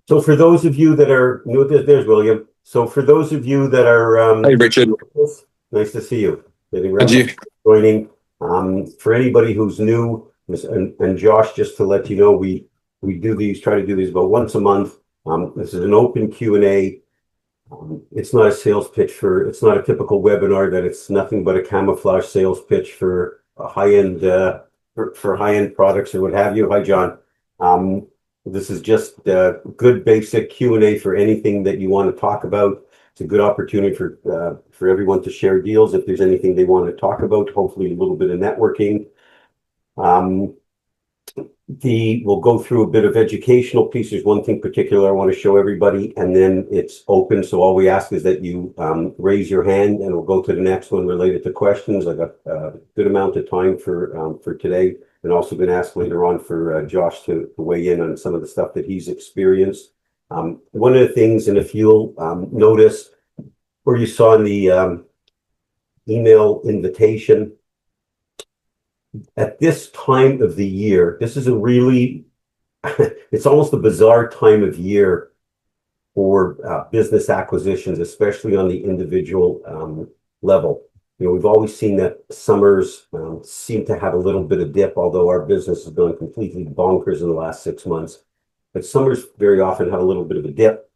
So for those of you that are new, there's William. So for those of you that are Hey, Richard. nice to see you. Getting And around you? joining. For anybody who's new, and Josh, just to let you know, we do these, try to do these about once a month. This is an open Q&A. It's not a sales pitch it's not a typical webinar that it's nothing but a camouflage sales pitch for a high-end for high-end products or what have you. Hi, John. Um, this is just good basic Q&A for anything that you want to talk about. It's a good opportunity for everyone to share deals if there's anything they want to talk about. Hopefully, a little bit of networking. Um, we'll go through a bit of educational piece. There's one thing particular I want to show everybody, and then it's open. So all we ask is that you raise your hand, and we'll go to the next one related to questions. I got a good amount of time for today, and also going to ask later on for Josh to weigh in on some of the stuff that he's experienced. One of the things, and if you'll notice, or you saw in the email invitation, at this time of the year, this is a really, it's almost a bizarre time of year for business acquisitions, especially on the individual level. You know, we've always seen that summers seem to have a little bit of dip, although our business has gone completely bonkers in the last 6 months. But summers very often have a little bit of a dip.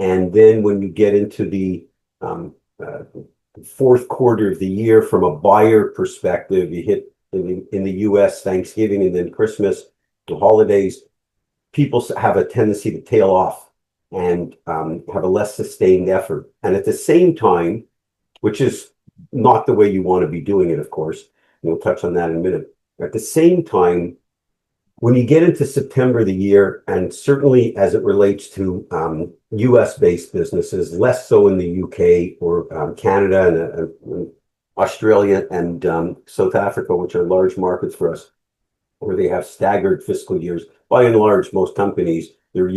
And then when you get into the fourth quarter of the year, from a buyer perspective, you hit in the US, Thanksgiving, and then Christmas, the holidays, people have a tendency to tail off and have a less sustained effort. And at the same time, which is not the way you want to be doing it, of course, and we'll touch on that in a minute. At the same time, when you get into September of the year, and certainly as it relates to US-based businesses, less so in the UK or Canada and Australia and South Africa, which are large markets for us, where they have staggered fiscal years. By and large, most companies, their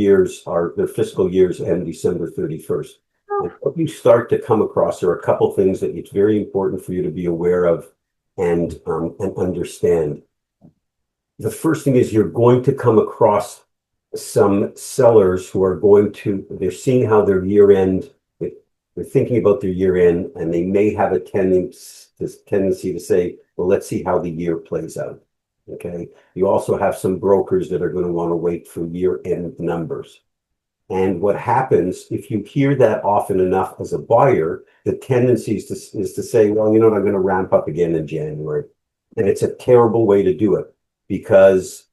fiscal years end December 31st. And what you start to come across are a couple things that it's very important for you to be aware of and understand. The first thing is you're going to come across some sellers who are they're seeing how their year end, they're thinking about their year end, and they may have a tendency to say, well, let's see how the year plays out. Okay. You also have some brokers that are going to want to wait for year end numbers. And what happens if you hear that often enough as a buyer, the tendency is to say, well, you know what, I'm going to ramp up again in January. And it's a terrible way to do it, because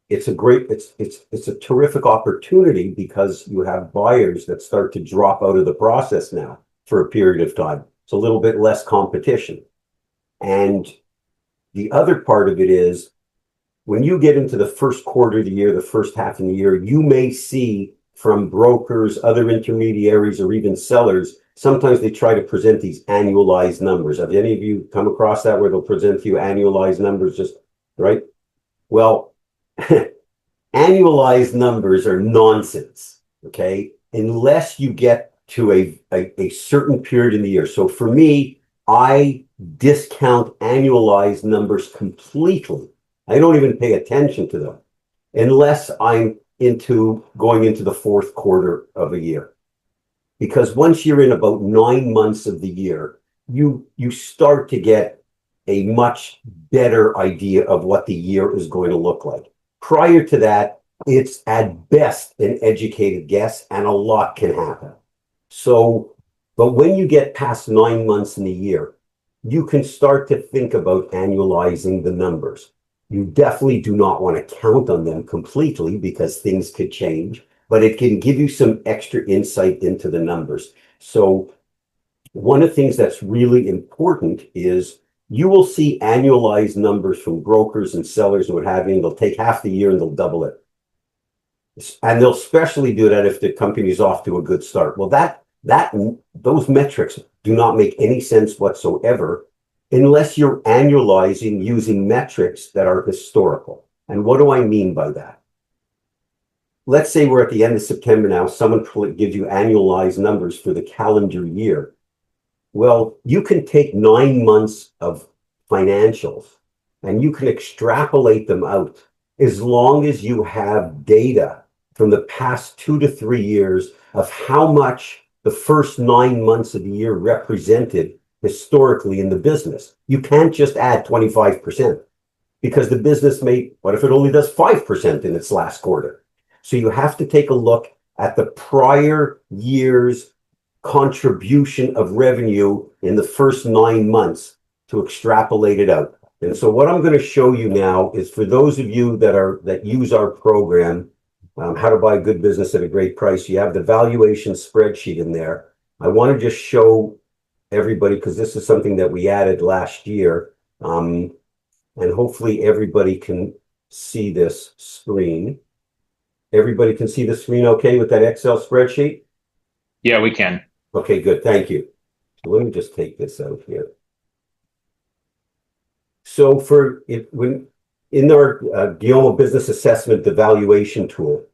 it's a terrific opportunity, because you have buyers that start to drop out of the process now for a period of time. It's a little bit less competition. And the other part of it is, when you get into the first quarter of the year, the first half of the year, you may see from brokers, other intermediaries, or even sellers, sometimes they try to present these annualized numbers. Have any of you come across that, where they'll present you annualized numbers, just right? Well, annualized numbers are nonsense, okay? Unless you get to a certain period in the year. So for me, I discount annualized numbers completely. I don't even pay attention to them unless I'm going into the fourth quarter of a year. Because once you're in about 9 months of the year, you start to get a much better idea of what the year is going to look like. Prior to that, it's at best an educated guess, and a lot can happen. So, but when you get past 9 months in the year, you can start to think about annualizing the numbers. You definitely do not want to count on them completely, because things could change, but it can give you some extra insight into the numbers. So one of the things that's really important is you will see annualized numbers from brokers and sellers and what have you, and they'll take half the year and they'll double it. And they'll especially do that if the company's off to a good start. Well, those metrics do not make any sense whatsoever unless you're annualizing using metrics that are historical. And what do I mean by that? Let's say we're at the end of September now, someone gives you annualized numbers for the calendar year. Well, you can take 9 months of financials and you can extrapolate them out, as long as you have data from the past 2 to 3 years of how much the first 9 months of the year represented historically in the business. You can't just add 25% because the business may, what if it only does 5% in its last quarter? So you have to take a look at the prior year's contribution of revenue in the first 9 months to extrapolate it out. And so what I'm going to show you now is for those of you that use our program, How to Buy Good Business at a Great Price, you have the valuation spreadsheet in there. I want to just show everybody, because this is something that we added last year, and hopefully everybody can see this screen. Everybody can see the screen okay with that Excel spreadsheet? Yeah, we can. Okay, good. Thank you. So let me just take this out here. So in our Guillaume Business Assessment, the valuation tool,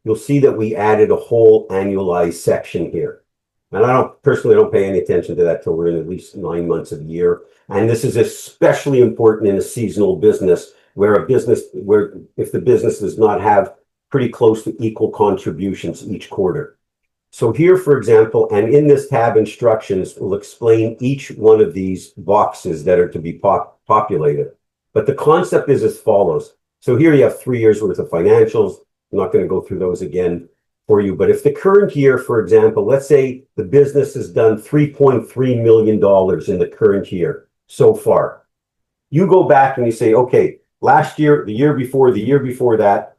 you'll see that we added a whole annualized section here. And I personally don't pay any attention to that till we're in at least 9 months of the year. And this is especially important in a seasonal business where if the business does not have pretty close to equal contributions each quarter. So here, for example, and in this tab instructions, we'll explain each one of these boxes that are to be populated. But the concept is as follows. So here you have 3 years worth of financials. I'm not going to go through those again for you. But if the current year, for example, let's say the business has done $3.3 million in the current year so far. You go back and you say, okay, last year, the year before that,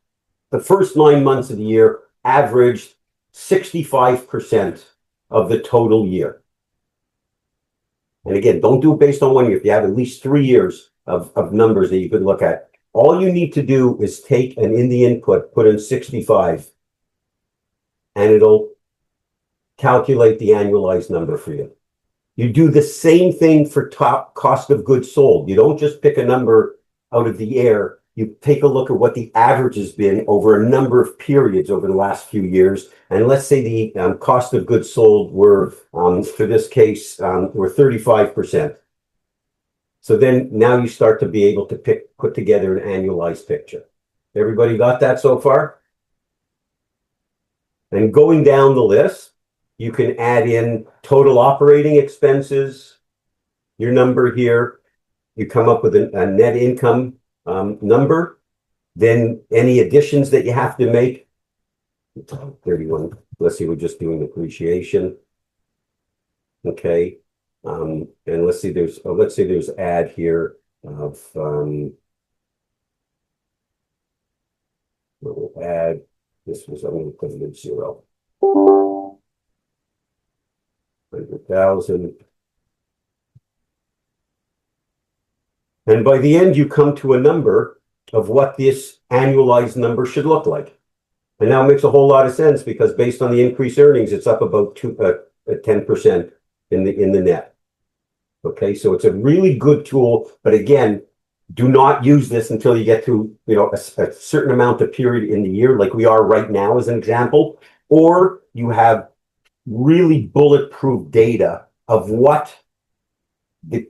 the first 9 months of the year averaged 65% of the total year. And again, don't do it based on 1 year. If you have at least 3 years of numbers that you could look at, all you need to do is take and in the input, put in 65, and it'll calculate the annualized number for you. You do the same thing for top cost of goods sold. You don't just pick a number out of the air. You take a look at what the average has been over a number of periods over the last few years. And let's say the cost of goods sold were, for this case, were 35%. So then now you start to be able to put together an annualized picture. Everybody got that so far? And going down the list, you can add in total operating expenses, your number here. You come up with a net income number. Then any additions that you have to make. 31. Let's see, we're just doing appreciation. Okay. And let's see, there's add here of we'll add. This was, I'm going to put it at 0. 100,000. And by the end, you come to a number of what this annualized number should look like. And now it makes a whole lot of sense because based on the increased earnings, it's up about 10% in the net. Okay, so it's a really good tool, but again, do not use this until you get to a certain amount of period in the year, like we are right now as an example, or you have really bulletproof data of what the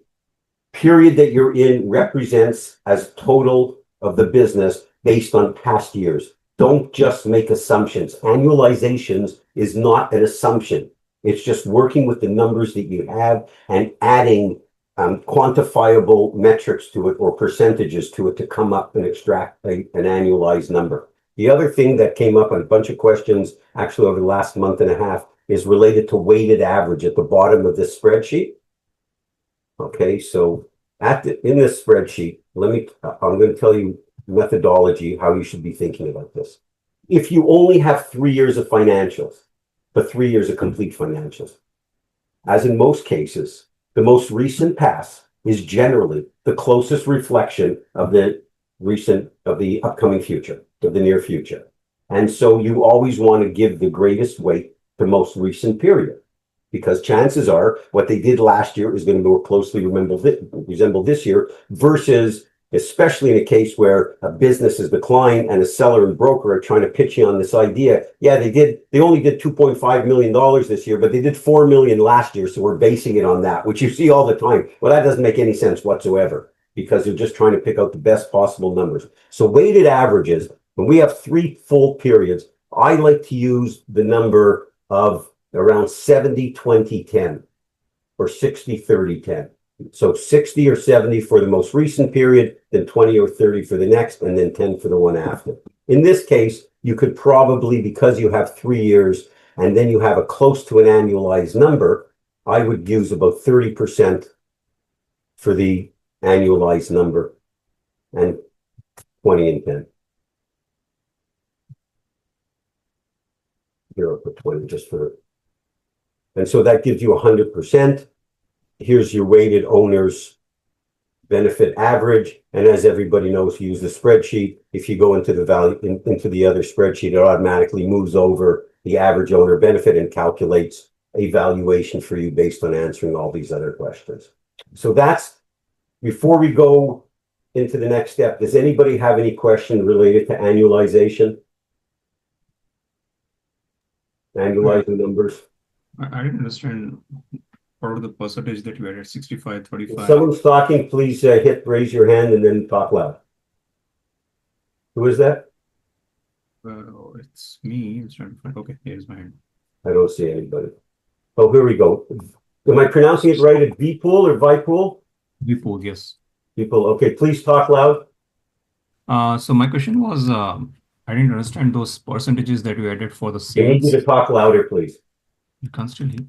period that you're in represents as total of the business based on past years. Don't just make assumptions. Annualizations is not an assumption. It's just working with the numbers that you have and adding quantifiable metrics to it or percentages to it to come up and extract an annualized number. The other thing that came up on a bunch of questions actually over the last month and a half is related to weighted average at the bottom of this spreadsheet. Okay, so in this spreadsheet, I'm going to tell you methodology, how you should be thinking about this. If you only have 3 years of financials, but 3 years of complete financials, as in most cases, the most recent past is generally the closest reflection of the upcoming future, of the near future. And so you always want to give the greatest weight to most recent period, because chances are what they did last year is going to more closely resemble this year versus, especially in a case where a business has declined and a seller and broker are trying to pitch you on this idea. Yeah, they only did $2.5 million this year, but they did $4 million last year. So we're basing it on that, which you see all the time. Well, that doesn't make any sense whatsoever because they're just trying to pick out the best possible numbers. So weighted averages, when we have 3 full periods, I like to use the number of around 70-20-10 or 60-30-10. So 60 or 70 for the most recent period, then 20 or 30 for the next, and then 10 for the one after. In this case, you could probably, because you have 3 years and then you have a close to an annualized number, I would use about 30% for the annualized number and 20 and 10. Here, I'll put 20 just for, and so that gives you 100%. Here's your weighted owner's benefit average. And as everybody knows, use the spreadsheet. If you go into the value into the other spreadsheet, it automatically moves over the average owner benefit and calculates a valuation for you based on answering all these other questions. So that's, before we go into the next step, does anybody have any question related to annualization? Annualizing numbers? I didn't understand what are the percentage that you added, 65, 35? If someone's talking, please raise your hand and then talk loud. Who is that? It's me. I'm trying to find. Okay, here's my hand. I don't see anybody. Oh, here we go. Am I pronouncing it right? V-pool or Vi-pool? V-pool, yes. V-pool. Okay, please talk loud. So my question was, I didn't understand those percentages that you added for the I need you sales. to talk louder, please. You can't still hear.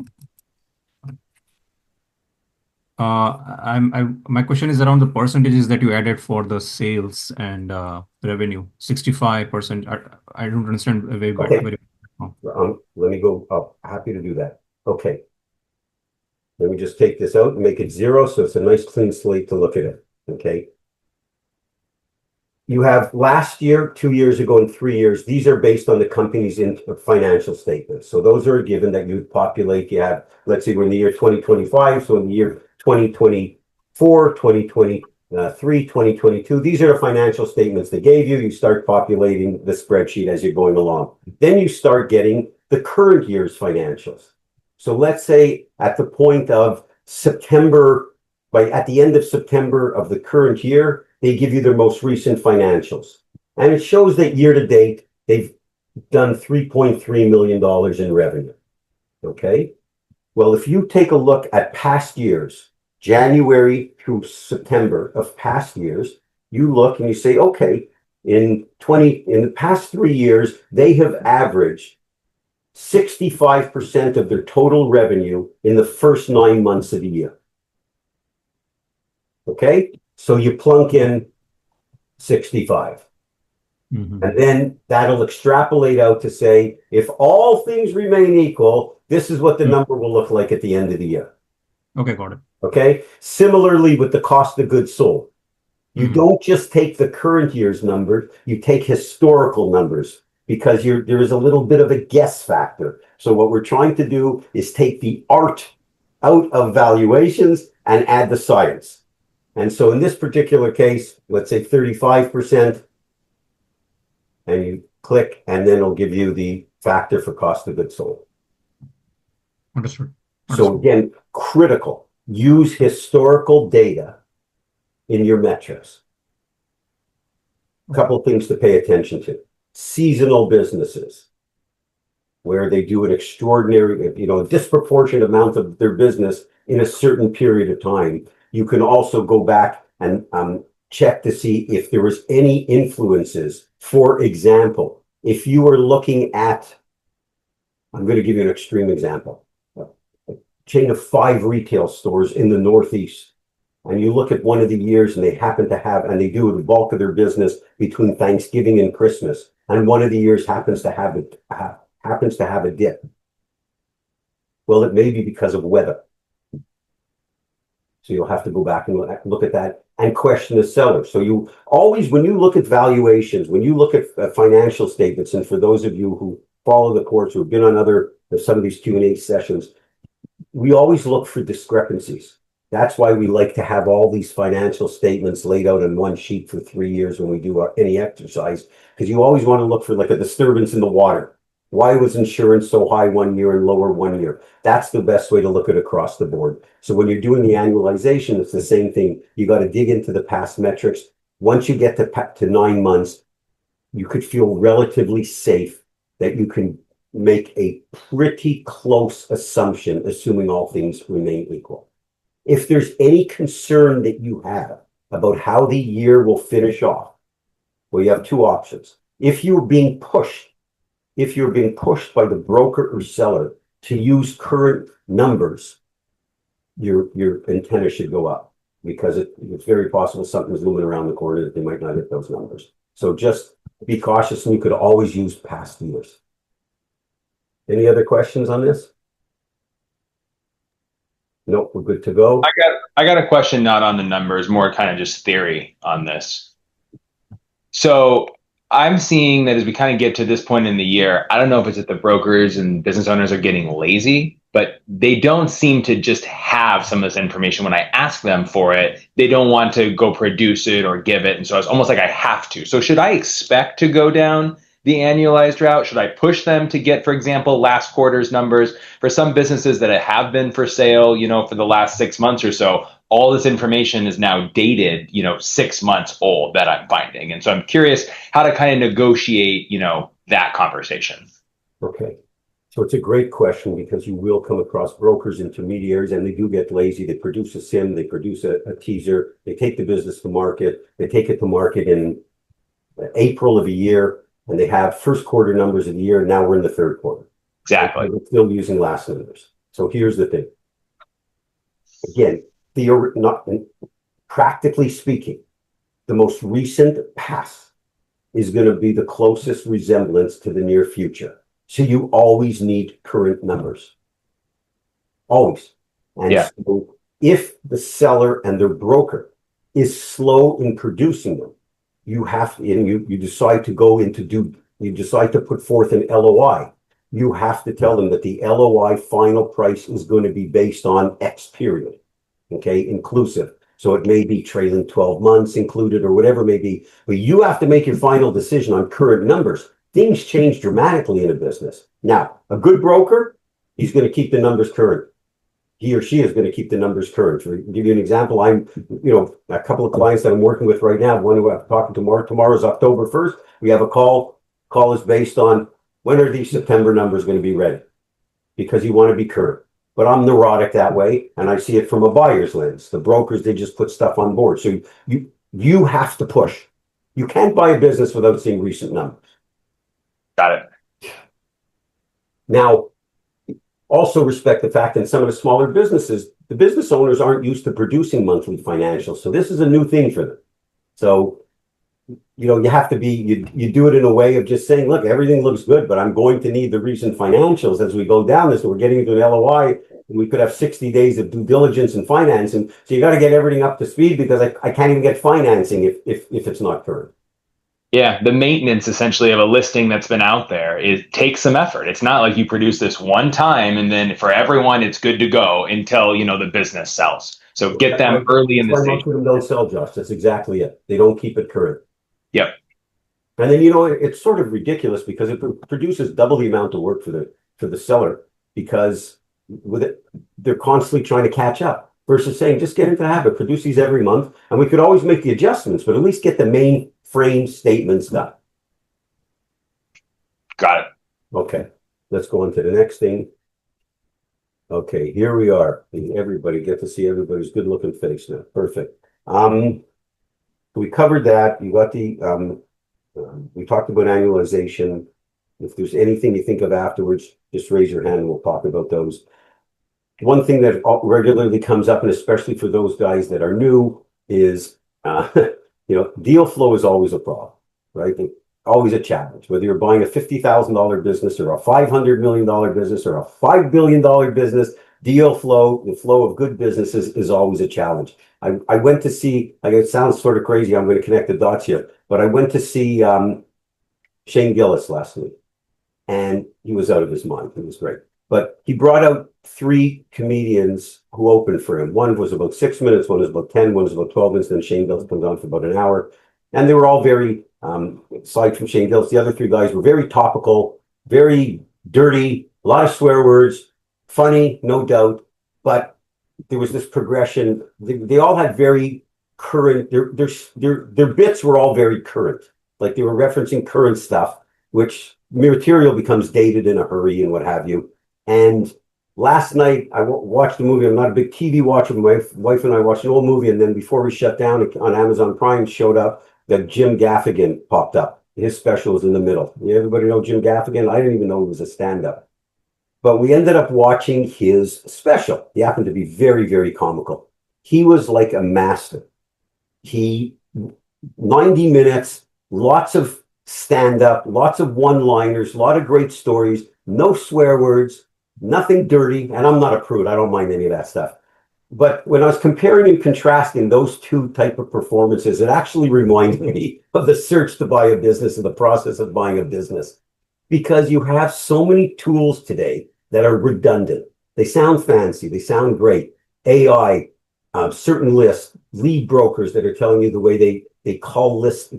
My question is around the percentages that you added for the sales and revenue. 65%. I don't understand very Okay. very. Let me go up. Happy to do that. Okay. Let me just take this out and make it 0, so it's a nice clean slate to look at it. Okay. You have last year, 2 years ago, and 3 years. These are based on the company's financial statements. So those are a given that you populate. You have, let's say we're in the year 2025. So in the year 2024, 2023, 2022, these are the financial statements they gave you. You start populating the spreadsheet as you're going along. Then you start getting the current year's financials. So let's say at the point of September, at the end of September of the current year, they give you their most recent financials. And it shows that year to date, they've done $3.3 million in revenue. Okay. Well, if you take a look at past years, January through September of past years, you look and you say, okay, in the past 3 years, they have averaged 65% of their total revenue in the first 9 months of the year. Okay, so you plunk in 65. Mm-hmm. And then that'll extrapolate out to say, if all things remain equal, this is what the number will look like at the end of the year. Okay, got it. Okay, similarly with the cost of goods sold. You don't just take the current year's number, you take historical numbers, because there is a little bit of a guess factor. So what we're trying to do is take the art out of valuations and add the science. And so in this particular case, let's say 35%, and you click, and then it'll give you the factor for cost of goods sold. Understood. So again, critical. Use historical data in your metrics. A couple of things to pay attention to. Seasonal businesses, where they do an extraordinary, a disproportionate amount of their business in a certain period of time. You can also go back and check to see if there was any influences. For example, if you were looking at, I'm going to give you an extreme example, a chain of 5 retail stores in the Northeast, and you look at one of the years and they happen to have, and they do the bulk of their business between Thanksgiving and Christmas, and one of the years happens to have a dip. Well, it may be because of weather. So you'll have to go back and look at that and question the seller. So you always, when you look at valuations, when you look at financial statements, and for those of you who follow the course, who have been on some of these Q&A sessions, we always look for discrepancies. That's why we like to have all these financial statements laid out in one sheet for 3 years when we do any exercise, because you always want to look for like a disturbance in the water. Why was insurance so high one year and lower one year? That's the best way to look at across the board. So when you're doing the annualization, it's the same thing. You got to dig into the past metrics. Once you get to 9 months, you could feel relatively safe that you can make a pretty close assumption, assuming all things remain equal. If there's any concern that you have about how the year will finish off, well, you have two options. If you're being pushed by the broker or seller to use current numbers, your antenna should go up, because it's very possible something's looming around the corner that they might not hit those numbers. So just be cautious, and you could always use past years. Any other questions on this? Nope, we're good to go. I got a question, not on the numbers, more kind of just theory on this. So I'm seeing that as we kind of get to this point in the year, I don't know if it's that the brokers and business owners are getting lazy, but they don't seem to just have some of this information when I ask them for it. They don't want to go produce it or give it. And so it's almost like I have to. So should I expect to go down the annualized route? Should I push them to get, for example, last quarter's numbers? For some businesses that have been for sale, for the last 6 months or so, all this information is now dated, 6 months old that I'm finding. And so I'm curious how to kind of negotiate, that conversation. Okay. So it's a great question, because you will come across brokers, intermediaries, and they do get lazy. They produce a sim, they produce a teaser, they take the business to market, they take it to market in April of a year, and they have first quarter numbers of the year. Now we're in the third quarter. Exactly. We're still using last numbers. So here's the thing. Again, practically speaking, the most recent past is going to be the closest resemblance to the near future. So you always need current numbers. Always. And Yeah. so if the seller and their broker is slow in producing them, you have to, and you decide to you decide to put forth an LOI, you have to tell them that the LOI final price is going to be based on X period. Okay, inclusive. So it may be trailing 12 months included or whatever it may be, but you have to make your final decision on current numbers. Things change dramatically in a business. Now, a good broker, he's going to keep the numbers current. He or she is going to keep the numbers current. To give you an example, I'm, a couple of clients that I'm working with right now, one who I'm talking to tomorrow's October 1st. We have a call. Call is based on when are these September numbers going to be ready? Because you want to be current. But I'm neurotic that way, and I see it from a buyer's lens. The brokers, they just put stuff on board. So you have to push. You can't buy a business without seeing recent numbers. Got it. Now, also respect the fact that in some of the smaller businesses, the business owners aren't used to producing monthly financials. So this is a new thing for them. So, you have to be, you do it in a way of just saying, look, everything looks good, but I'm going to need the recent financials as we go down this. So we're getting into an LOI, and we could have 60 days of due diligence and financing. So you got to get everything up to speed, because I can't even get financing if it's not current. Yeah, the maintenance essentially of a listing that's been out there, it takes some effort. It's not like you produce this one time and then for everyone it's good to go until the business sells. So get them early in the stage. Most of them don't sell, Josh. That's exactly it. They don't keep it current. Yep. And then it's sort of ridiculous, because it produces double the amount of work for the seller, because with it they're constantly trying to catch up, versus saying just get into the habit, produce these every month, and we could always make the adjustments, but at least get the main frame statements done. Got it. Okay, let's go on to the next thing. Okay, here we are. Everybody get to see everybody's good looking face now. Perfect. We covered that. You got we talked about annualization. If there's anything you think of afterwards, just raise your hand and we'll talk about those. One thing that regularly comes up, and especially for those guys that are new, is deal flow is always a problem, right? Always a challenge. Whether you're buying a $50,000 business or a $500 million business or a $5 billion business, deal flow, the flow of good businesses, is always a challenge. I went to see, it sounds sort of crazy, I'm going to connect the dots here, but I went to see Shane Gillis last week, and he was out of his mind. He was great. But he brought out 3 comedians who opened for him. One was about 6 minutes, one was about 10, one was about 12 minutes, then Shane Gillis comes on for about an hour. And they were all very, aside from Shane Gillis, the other 3 guys were very topical, very dirty, a lot of swear words, funny, no doubt, but there was this progression. They all had very current, their bits were all very current. Like they were referencing current stuff, which material becomes dated in a hurry and what have you. And last night I watched a movie. I'm not a big TV watcher. My wife and I watched an old movie, and then before we shut down on Amazon Prime showed up that Jim Gaffigan popped up. His special was in the middle. Everybody know Jim Gaffigan? I didn't even know he was a stand-up. But we ended up watching his special. He happened to be very, very comical. He was like a master. 90 minutes, lots of stand-up, lots of one-liners, a lot of great stories, no swear words, nothing dirty. And I'm not a prude. I don't mind any of that stuff. But when I was comparing and contrasting those two type of performances, it actually reminded me of the search to buy a business and the process of buying a business. Because you have so many tools today that are redundant. They sound fancy. They sound great. AI, certain lists, lead brokers that are telling you the way they call lists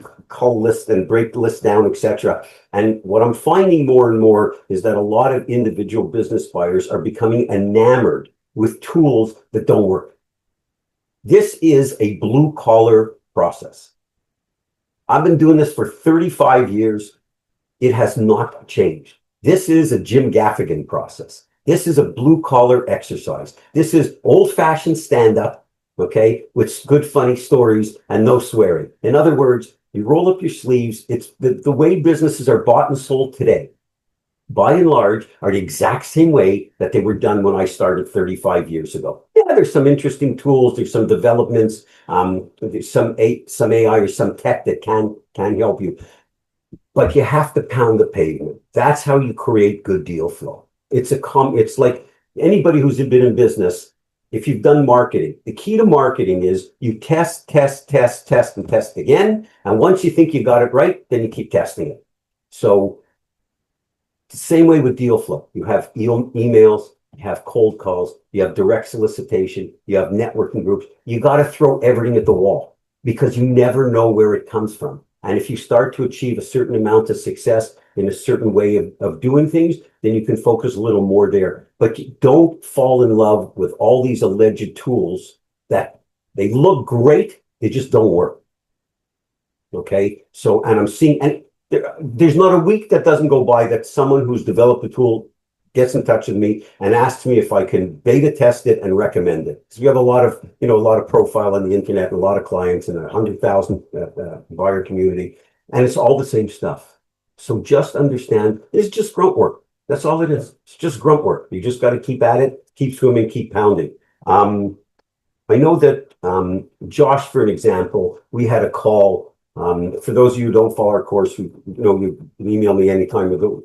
and break lists down, etc. And what I'm finding more and more is that a lot of individual business buyers are becoming enamored with tools that don't work. This is a blue collar process. I've been doing this for 35 years. It has not changed. This is a Jim Gaffigan process. This is a blue collar exercise. This is old fashioned stand up, okay, with good funny stories and no swearing. In other words, you roll up your sleeves. It's the way businesses are bought and sold today, by and large, are the exact same way that they were done when I started 35 years ago. Yeah, there's some interesting tools. There's some developments. There's some AI or some tech that can help you. But you have to pound the pavement. That's how you create good deal flow. It's like anybody who's been in business. If you've done marketing, the key to marketing is you test, and test again. And once you think you got it right, then you keep testing it. So the same way with deal flow. You have emails, you have cold calls, you have direct solicitation, you have networking groups. You got to throw everything at the wall because you never know where it comes from. And if you start to achieve a certain amount of success in a certain way of doing things, then you can focus a little more there. But you don't fall in love with all these alleged tools that they look great, they just don't work. Okay. So, and I'm seeing, and there's not a week that doesn't go by that someone who's developed the tool gets in touch with me and asks me if I can beta test it and recommend it. So we have a lot of profile on the internet, and a lot of clients, and 100,000 buyer community, and it's all the same stuff. So just understand, it's just grunt work. That's all it is. It's just grunt work. You just got to keep at it, keep swimming, keep pounding. I know that Josh, for an example, we had a call. For those of you who don't follow our course, you can email me anytime. Of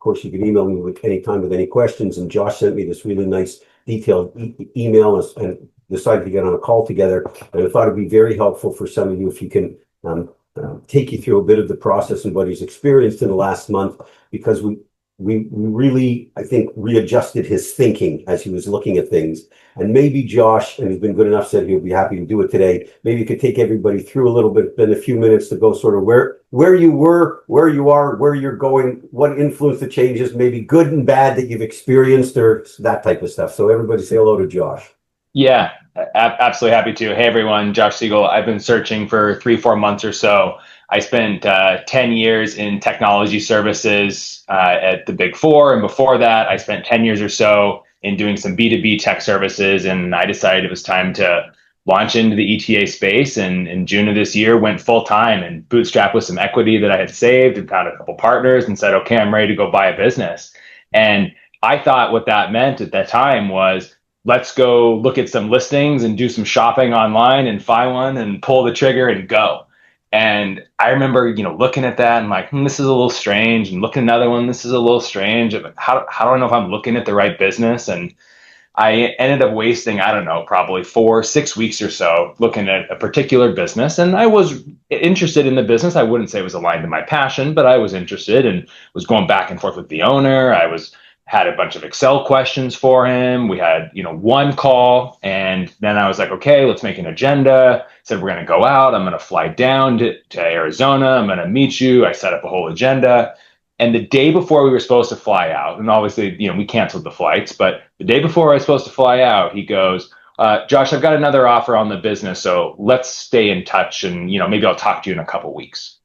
course, you can email me with any questions. And Josh sent me this really nice detailed email and decided to get on a call together. And I thought it'd be very helpful for some of you if you can take you through a bit of the process and what he's experienced in the last month, because we really, I think, readjusted his thinking as he was looking at things. And maybe Josh, and he's been good enough, said he'll be happy to do it today. Maybe you could take everybody through a little bit in a few minutes to go sort of where you were, where you are, where you're going, what influenced the changes, maybe good and bad that you've experienced, or that type of stuff. So everybody say hello to Josh. Yeah, absolutely happy to. Hey, everyone, Josh Siegel. I've been searching for 3-4 months or so. I spent 10 years in technology services at the Big Four. And before that, I spent 10 years or so in doing some B2B tech services. And I decided it was time to launch into the ETA space. And in June of this year, went full time and bootstrapped with some equity that I had saved, and found a couple partners and said, okay, I'm ready to go buy a business. And I thought what that meant at that time was, let's go look at some listings and do some shopping online and find one and pull the trigger and go. And I remember, looking at that and like, this is a little strange, and looking at another one, this is a little strange. How do I know if I'm looking at the right business? And I ended up wasting, I don't know, probably 4-6 weeks or so looking at a particular business. And I was interested in the business. I wouldn't say it was aligned to my passion, but I was interested and was going back and forth with the owner. Had a bunch of Excel questions for him. We had, one call, and then I was like, okay, let's make an agenda. Said, we're going to go out. I'm going to fly down to Arizona. I'm going to meet you. I set up a whole agenda. And the day before we were supposed to fly out, and obviously, we canceled the flights, but the day before I was supposed to fly out, he goes, Josh, I've got another offer on the business, so let's stay in touch, and, maybe I'll talk to you in a couple weeks.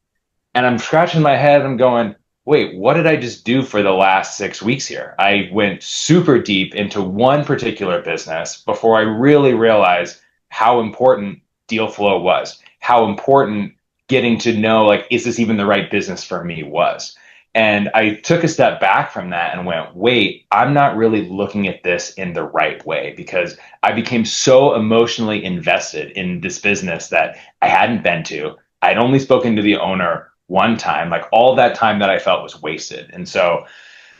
And I'm scratching my head. I'm going, wait, what did I just do for the last 6 weeks here? I went super deep into one particular business before I really realized how important deal flow was, how important getting to know, like, is this even the right business for me was. And I took a step back from that and went, wait, I'm not really looking at this in the right way because I became so emotionally invested in this business that I hadn't been to. I'd only spoken to the owner one time, like all that time that I felt was wasted. And so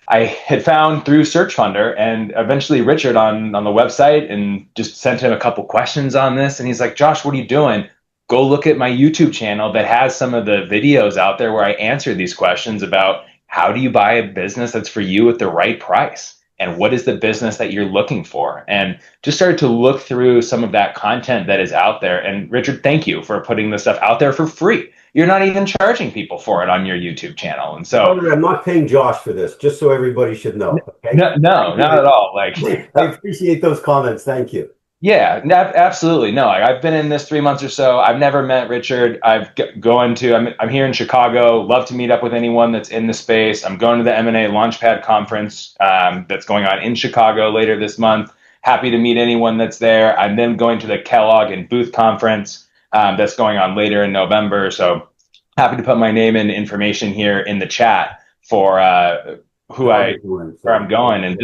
I had found through Search Funder and eventually Richard on the website and just sent him a couple questions on this. And he's like, Josh, what are you doing? Go look at my YouTube channel that has some of the videos out there where I answer these questions about how do you buy a business that's for you at the right price? And what is the business that you're looking for? And just started to look through some of that content that is out there. And Richard, thank you for putting this stuff out there for free. You're not even charging people for it on your YouTube channel. And so I'm not paying Josh for this, just so everybody should know. Okay. no, not at all. Like, I appreciate those comments. Thank you. yeah, absolutely. No, I've been in this 3 months or so. I've never met Richard. I'm here in Chicago. Love to meet up with anyone that's in the space. I'm going to the M&A Launchpad conference that's going on in Chicago later this month. Happy to meet anyone that's there. I'm then going to the Kellogg and Booth conference that's going on later in November. So happy to put my name and information here in the chat for where I'm going, and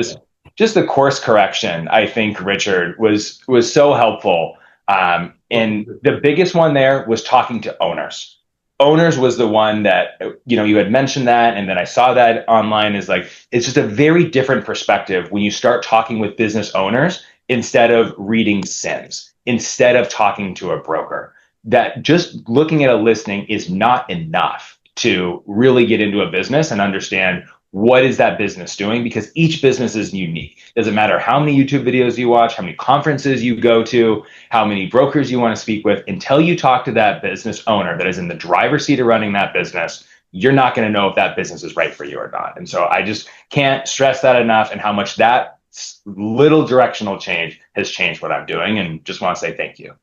just the course correction, I think, Richard, was so helpful. And the biggest one there was talking to owners. Owners was the one that, you had mentioned that, and then I saw that online is like, it's just a very different perspective when you start talking with business owners instead of reading SIMs, instead of talking to a broker. That just looking at a listing is not enough to really get into a business and understand what is that business doing, because each business is unique. Doesn't matter how many YouTube videos you watch, how many conferences you go to, how many brokers you want to speak with, until you talk to that business owner that is in the driver's seat of running that business, you're not going to know if that business is right for you or not. And so I just can't stress that enough, and how much that little directional change has changed what I'm doing, and just want to say thank you.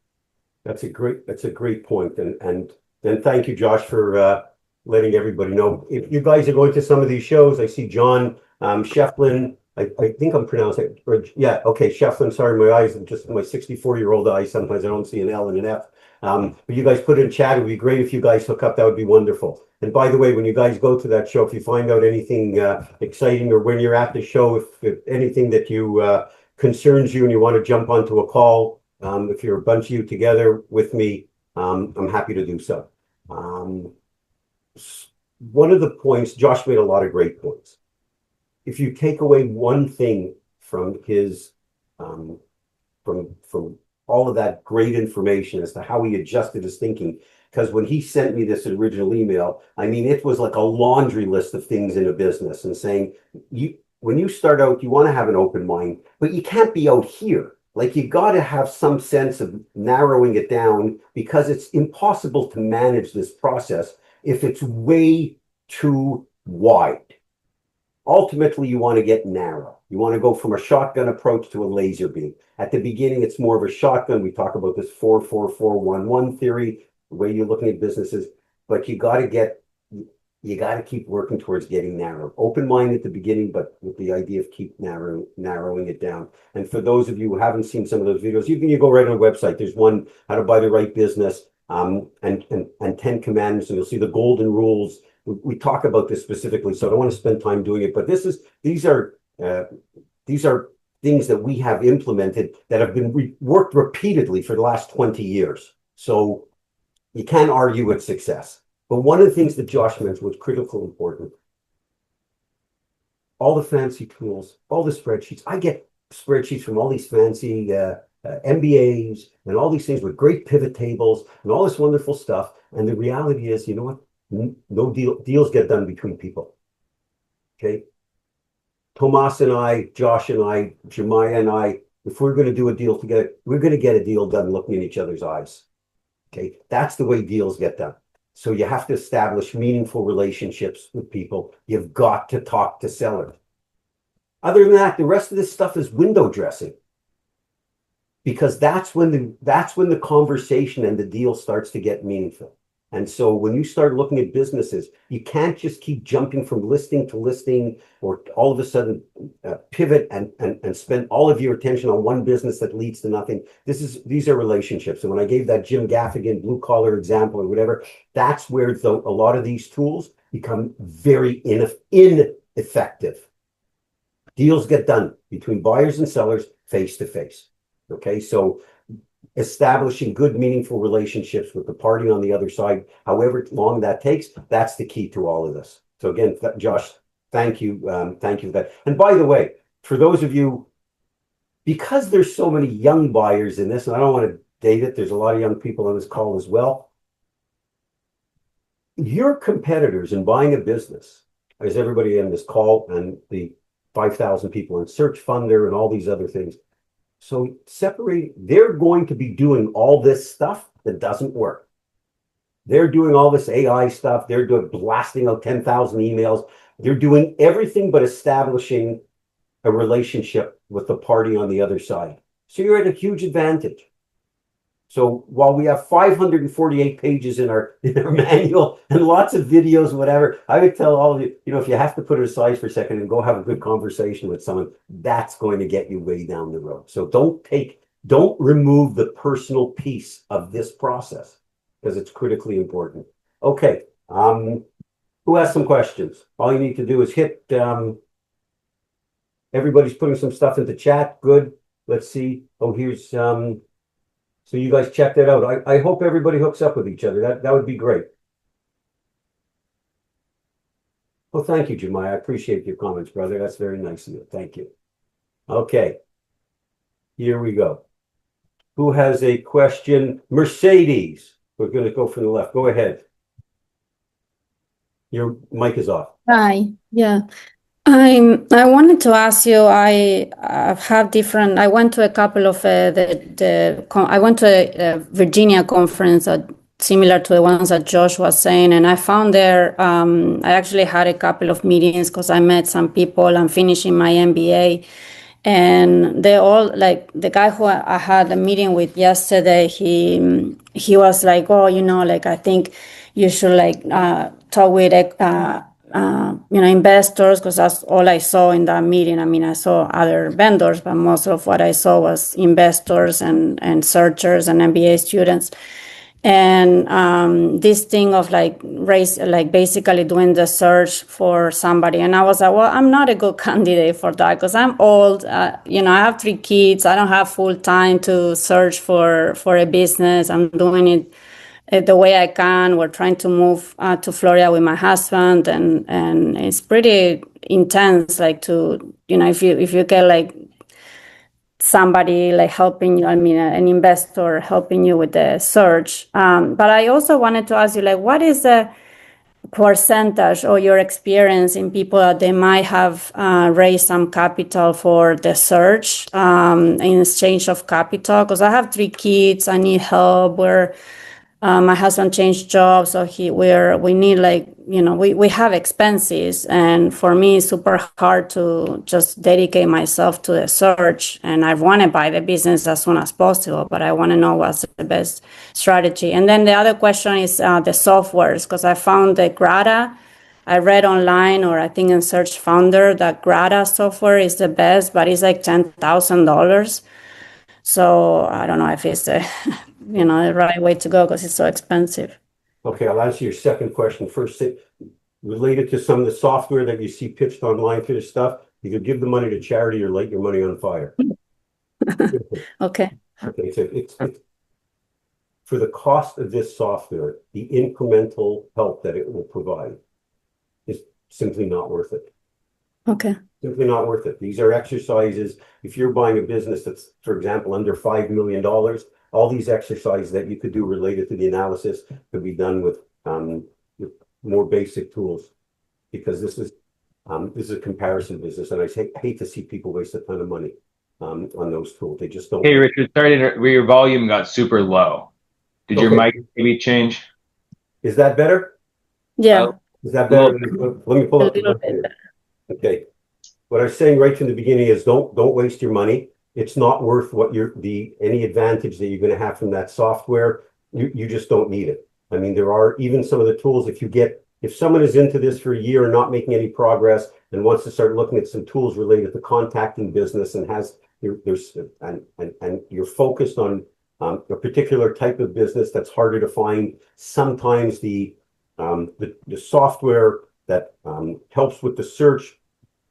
That's a great point. And thank you, Josh, for letting everybody know. If you guys are going to some of these shows, I see John Shefflin. I think I'm pronouncing it. Yeah, okay, Shefflin. Sorry, my eyes, just my 64-year-old eyes. Sometimes I don't see an L and an F. But you guys put in chat. It would be great if you guys hook up. That would be wonderful. And by the way, when you guys go to that show, if you find out anything exciting, or when you're at the show, if anything that you concerns you and you want to jump onto a call, if you're a bunch of you together with me, I'm happy to do so. One of the points, Josh made a lot of great points. If you take away one thing from his, from all of that great information as to how he adjusted his thinking, because when he sent me this original email, I mean, it was like a laundry list of things in a business, and saying, when you start out, you want to have an open mind, but you can't be out here. Like, you got to have some sense of narrowing it down, because it's impossible to manage this process if it's way too wide. Ultimately, you want to get narrow. You want to go from a shotgun approach to a laser beam. At the beginning, it's more of a shotgun. We talk about this 4-4-4-1-1 theory, the way you're looking at businesses, but you got to keep working towards getting narrow. Open mind at the beginning, but with the idea of keep narrowing it down. And for those of you who haven't seen some of those videos, you go right on the website. There's one, how to buy the right business, and 10 commandments, and you'll see the golden rules. We talk about this specifically, so I don't want to spend time doing it, but these are things that we have implemented that have been worked repeatedly for the last 20 years. So you can't argue with success. But one of the things that Josh mentioned was critically important. All the fancy tools, all the spreadsheets. I get spreadsheets from all these fancy MBAs and all these things with great pivot tables and all this wonderful stuff. And the reality is, you know what? No deals get done between people. Okay? Tomas and I, Josh and I, Jemiah and I, if we're going to do a deal together, we're going to get a deal done looking in each other's eyes. Okay? That's the way deals get done. So you have to establish meaningful relationships with people. You've got to talk to sellers. Other than that, the rest of this stuff is window dressing. Because that's when the conversation and the deal starts to get meaningful. And so when you start looking at businesses, you can't just keep jumping from listing to listing or all of a sudden pivot and spend all of your attention on one business that leads to nothing. These are relationships. And when I gave that Jim Gaffigan blue collar example or whatever, that's where a lot of these tools become very ineffective. Deals get done between buyers and sellers face to face. Okay, so establishing good, meaningful relationships with the party on the other side, however long that takes, that's the key to all of this. So again, Josh, thank you. Thank you for that. And by the way, for those of you, because there's so many young buyers in this, and I don't want to date it, there's a lot of young people on this call as well. Your competitors in buying a business, as everybody in this call and the 5,000 people in Search Funder and all these other things, so separate, they're going to be doing all this stuff that doesn't work. They're doing all this AI stuff. They're doing blasting out 10,000 emails. They're doing everything but establishing a relationship with the party on the other side. So you're at a huge advantage. So while we have 548 pages in our manual and lots of videos, whatever, I would tell all of you, if you have to put it aside for a second and go have a good conversation with someone, that's going to get you way down the road. So don't remove the personal piece of this process because it's critically important. Okay. Who has some questions? All you need to do is hit, everybody's putting some stuff into chat. Good. Let's see. Oh, here's, so you guys check that out. I hope everybody hooks up with each other. That would be great. Well, thank you, Jemai. I appreciate your comments, brother. That's very nice of you. Thank you. Okay. Here we go. Who has a question? Mercedes. We're going to go from the left. Go ahead. Your mic is off. Hi. Yeah. I wanted to ask you, I have different, I went to a couple of I went to a Virginia conference similar to the ones that Josh was saying, and I found there, I actually had a couple of meetings because I met some people. I'm finishing my MBA, and they all, like the guy who I had a meeting with yesterday, he was like, oh, I think you should talk with investors, because that's all I saw in that meeting. I mean, I saw other vendors, but most of what I saw was investors and searchers and MBA students. And this thing of basically doing the search for somebody. And I was like, well, I'm not a good candidate for that because I'm old. I have 3 kids. I don't have full time to search for a business. I'm doing it the way I can. We're trying to move to Florida with my husband, and it's pretty intense. If you get somebody helping you, an investor helping you with the search. But I also wanted to ask you, what is the percentage or your experience in people that they might have raised some capital for the search in exchange of capital? Because I have 3 kids. I need help. My husband changed jobs, so we need we have expenses, and for me it's super hard to just dedicate myself to the search, and I want to buy the business as soon as possible, but I want to know what's the best strategy. And then the other question is the softwares, because I found the Grata. I read online, or I think in Search Founder, that Grata software is the best, but it's like $10,000. So I don't know if it's the right way to go because it's so expensive. Okay, I'll answer your second question first. Related to some of the software that you see pitched online for this stuff, you could give the money to charity or light your money on fire. Okay. Okay, so it's for the cost of this software, the incremental help that it will provide is simply not worth it. Okay. Simply not worth it. These are exercises. If you're buying a business that's, for example, under $5 million, all these exercises that you could do related to the analysis could be done with more basic tools, because this is a comparison business, and I hate to see people waste a ton of money on those tools. They just don't. Hey, Richard, sorry, your volume got super low. Did your mic maybe change? Is that better? Yeah. Is that better? Let me pull up the book here. Okay. What I was saying right from the beginning is don't waste your money. It's not worth what any advantage that you're going to have from that software. You just don't need it. I mean, there are even some of the tools, if someone is into this for a year and not making any progress and wants to start looking at some tools related to contacting business and and you're focused on a particular type of business that's harder to find, sometimes the software that helps with the search,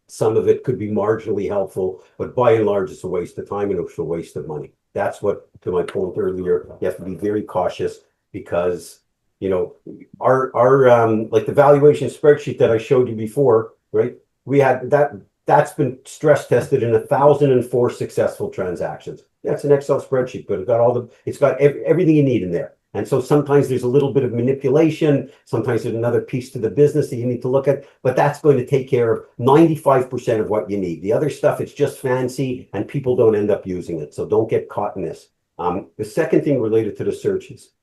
some of it could be marginally helpful, but by and large, it's a waste of time and it's a waste of money. That's what, to my point earlier, you have to be very cautious because, you know, our like the valuation spreadsheet that I showed you before, right? We had that's been stress tested in 1,004 successful transactions. That's an Excel spreadsheet, but it's got everything you need in there. And so sometimes there's a little bit of manipulation. Sometimes there's another piece to the business that you need to look at, but that's going to take care of 95% of what you need. The other stuff, it's just fancy and people don't end up using it. So don't get caught in this. The second thing related to the searches,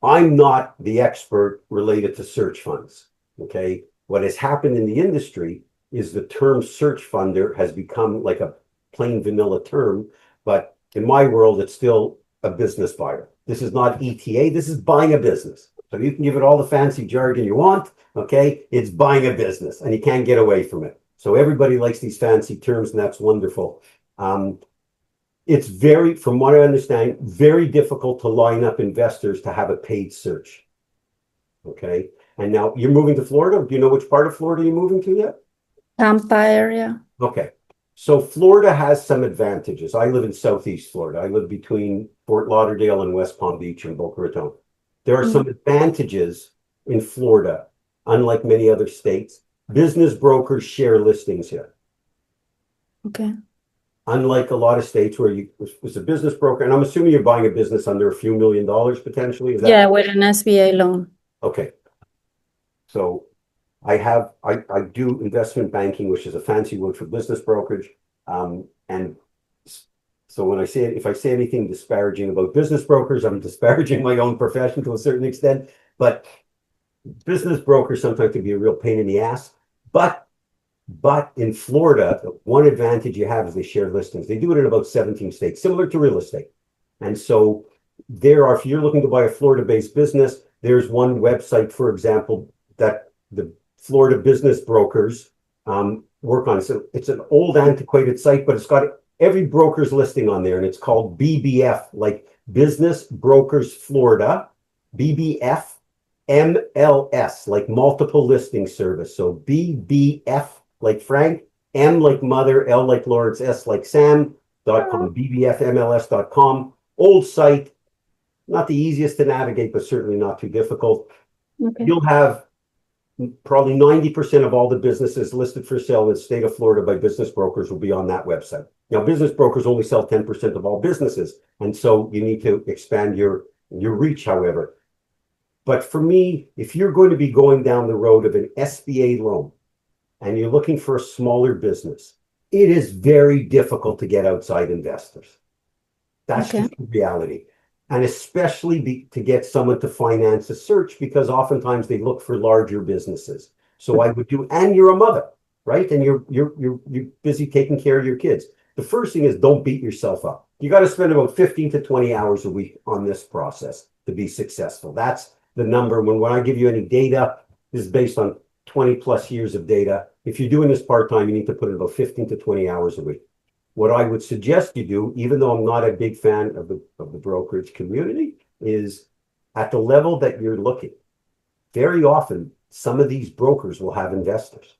I'm not the expert related to search funds. Okay. What has happened in the industry is the term search funder has become like a plain vanilla term, but in my world, it's still a business buyer. This is not ETA. This is buying a business. So you can give it all the fancy jargon you want. Okay. It's buying a business and you can't get away from it. So everybody likes these fancy terms and that's wonderful. It's very, from what I understand, very difficult to line up investors to have a paid search. Okay. And now you're moving to Florida. Do you know which part of Florida you're moving to yet? Tampa area. Okay. So Florida has some advantages. I live in Southeast Florida. I live between Fort Lauderdale and West Palm Beach and Boca Raton. There are some advantages in Florida, unlike many other states. Business brokers share listings here. Okay. Unlike a lot of states where you was a business broker, and I'm assuming you're buying a business under a few $1 million potentially. Is that Yeah, with an SBA loan. okay? So I do investment banking, which is a fancy word for business brokerage. And so when if I say anything disparaging about business brokers, I'm disparaging my own profession to a certain extent. But business brokers sometimes can be a real pain in the ass. But in Florida, one advantage you have is they share listings. They do it in about 17 states, similar to real estate. And so if you're looking to buy a Florida-based business, there's one website, for example, that the Florida business brokers work on. So it's an old antiquated site, but it's got every broker's listing on there, and it's called BBF, like Business Brokers Florida, BBF MLS, like multiple listing service. So BBF like Frank, M like mother, L like Lawrence, S like Sam.com, BBFMLS.com. Old site, not the easiest to navigate, but certainly not too difficult. Okay. You'll have probably 90% of all the businesses listed for sale in the state of Florida by business brokers will be on that website. Now, business brokers only sell 10% of all businesses. And so you need to expand your reach, however. But for me, if you're going to be going down the road of an SBA loan and you're looking for a smaller business, it is very difficult to get outside investors. That's just the reality. And especially to get someone to finance a search, because oftentimes they look for larger businesses. So I would and you're a mother, right? And you're busy taking care of your kids. The first thing is don't beat yourself up. You got to spend about 15 to 20 hours a week on this process to be successful. That's the number. When I give you any data, this is based on 20 plus years of data. If you're doing this part-time, you need to put in about 15 to 20 hours a week. What I would suggest you do, even though I'm not a big fan of the brokerage community, is at the level that you're looking. Very often, some of these brokers will have investors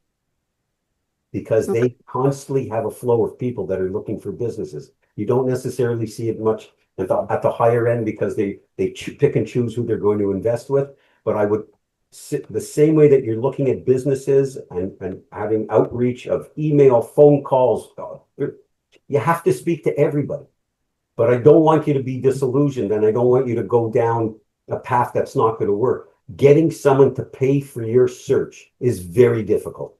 because they constantly have a flow of people that are looking for businesses. You don't necessarily see it much at the higher end because they pick and choose who they're going to invest with. But I would the same way that you're looking at businesses and having outreach of email, phone calls. You have to speak to everybody, but I don't want you to be disillusioned and I don't want you to go down a path that's not going to work. Getting someone to pay for your search is very difficult.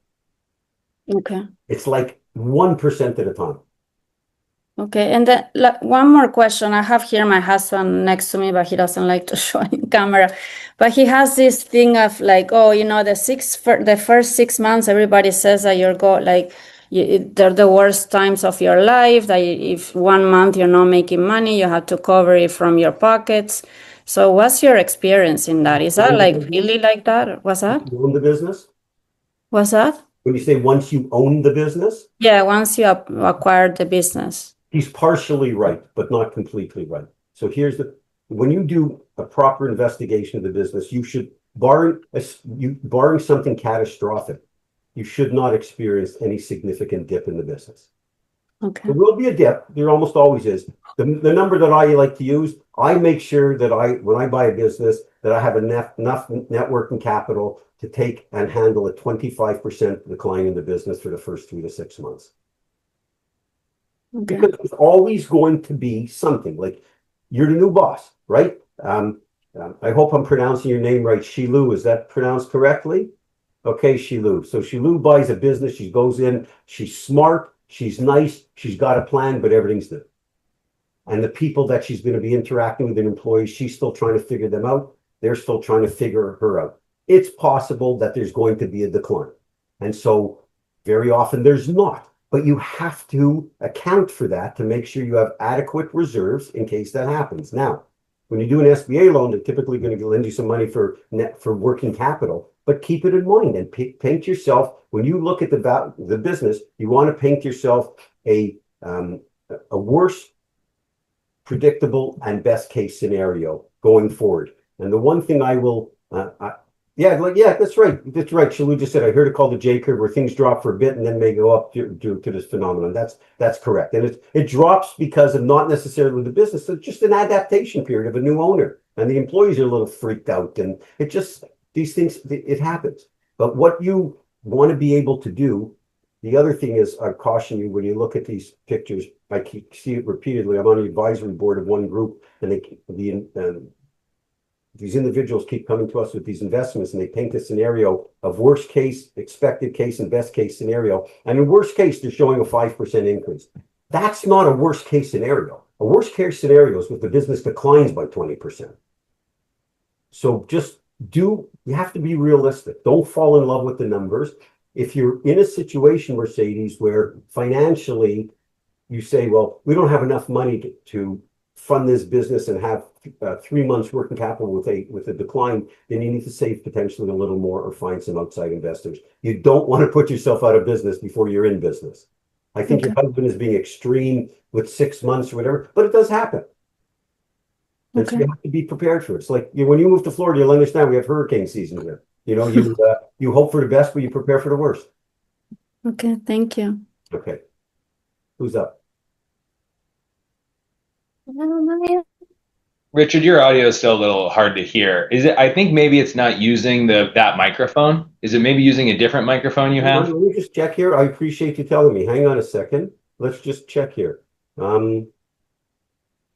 Okay. It's like 1% at a time. Okay. And then one more question. I have here my husband next to me, but he doesn't like to show in camera. But he has this thing of like, oh, the first 6 months, everybody says that they're the worst times of your life, that if 1 month you're not making money, you have to cover it from your pockets. So what's your experience in that? Is that like really like that? What's that? You own the business? What's that? When you say once you own the business, Yeah, once you acquire the business. he's partially right, but not completely right. So when you do a proper investigation of the business, you should, barring something catastrophic, you should not experience any significant dip in the business. Okay. There will be a dip. There almost always is. The number that I like to use, I make sure that when I buy a business, that I have enough net working capital to take and handle a 25% decline in the business for the first 3 to 6 months. Okay. Because there's always going to be something. Like, you're the new boss, right? I hope I'm pronouncing your name right. Shilu, is that pronounced correctly? Okay, Shilu. So Shilu buys a business. She goes in. She's smart. She's nice. She's got a plan, but everything's new. And the people that she's going to be interacting with, the employees, she's still trying to figure them out. They're still trying to figure her out. It's possible that there's going to be a decline. And so very often there's not. But you have to account for that to make sure you have adequate reserves in case that happens. Now, when you do an SBA loan, they're typically going to lend you some money for working capital, but keep it in mind and paint yourself, when you look at the business, you want to paint yourself a worse predictable and best case scenario going forward. And the one thing I will, that's right. That's right. Shalu just said, I heard it called the J curve, where things drop for a bit and then may go up due to this phenomenon. That's correct. And it drops because of not necessarily the business. It's just an adaptation period of a new owner. And the employees are a little freaked out. And these things, it happens. But what you want to be able to do, the other thing is, I caution you, when you look at these pictures, I see it repeatedly. I'm on the advisory board of one group, and these individuals keep coming to us with these investments, and they paint a scenario of worst case, expected case, and best case scenario. And in worst case, they're showing a 5% increase. That's not a worst case scenario. A worst case scenario is if the business declines by 20%. So you have to be realistic. Don't fall in love with the numbers. If you're in a situation, Mercedes, where financially you say, well, we don't have enough money to fund this business and have 3 months working capital with a decline, then you need to save potentially a little more or find some outside investors. You don't want to put yourself out of business before you're in business. I think your husband is being extreme with 6 months or whatever, but it does happen. And so you have to be prepared for it. It's like when you move to Florida, you'll understand we have hurricane season here. You hope for the best, but you prepare for the worst. Okay, thank you. Okay. Who's up? Richard, your audio is still a little hard to hear. Is it? I think maybe it's not using that microphone. Is it maybe using a different microphone you have? Let me just check here. I appreciate you telling me. Hang on a second. Let's just check here.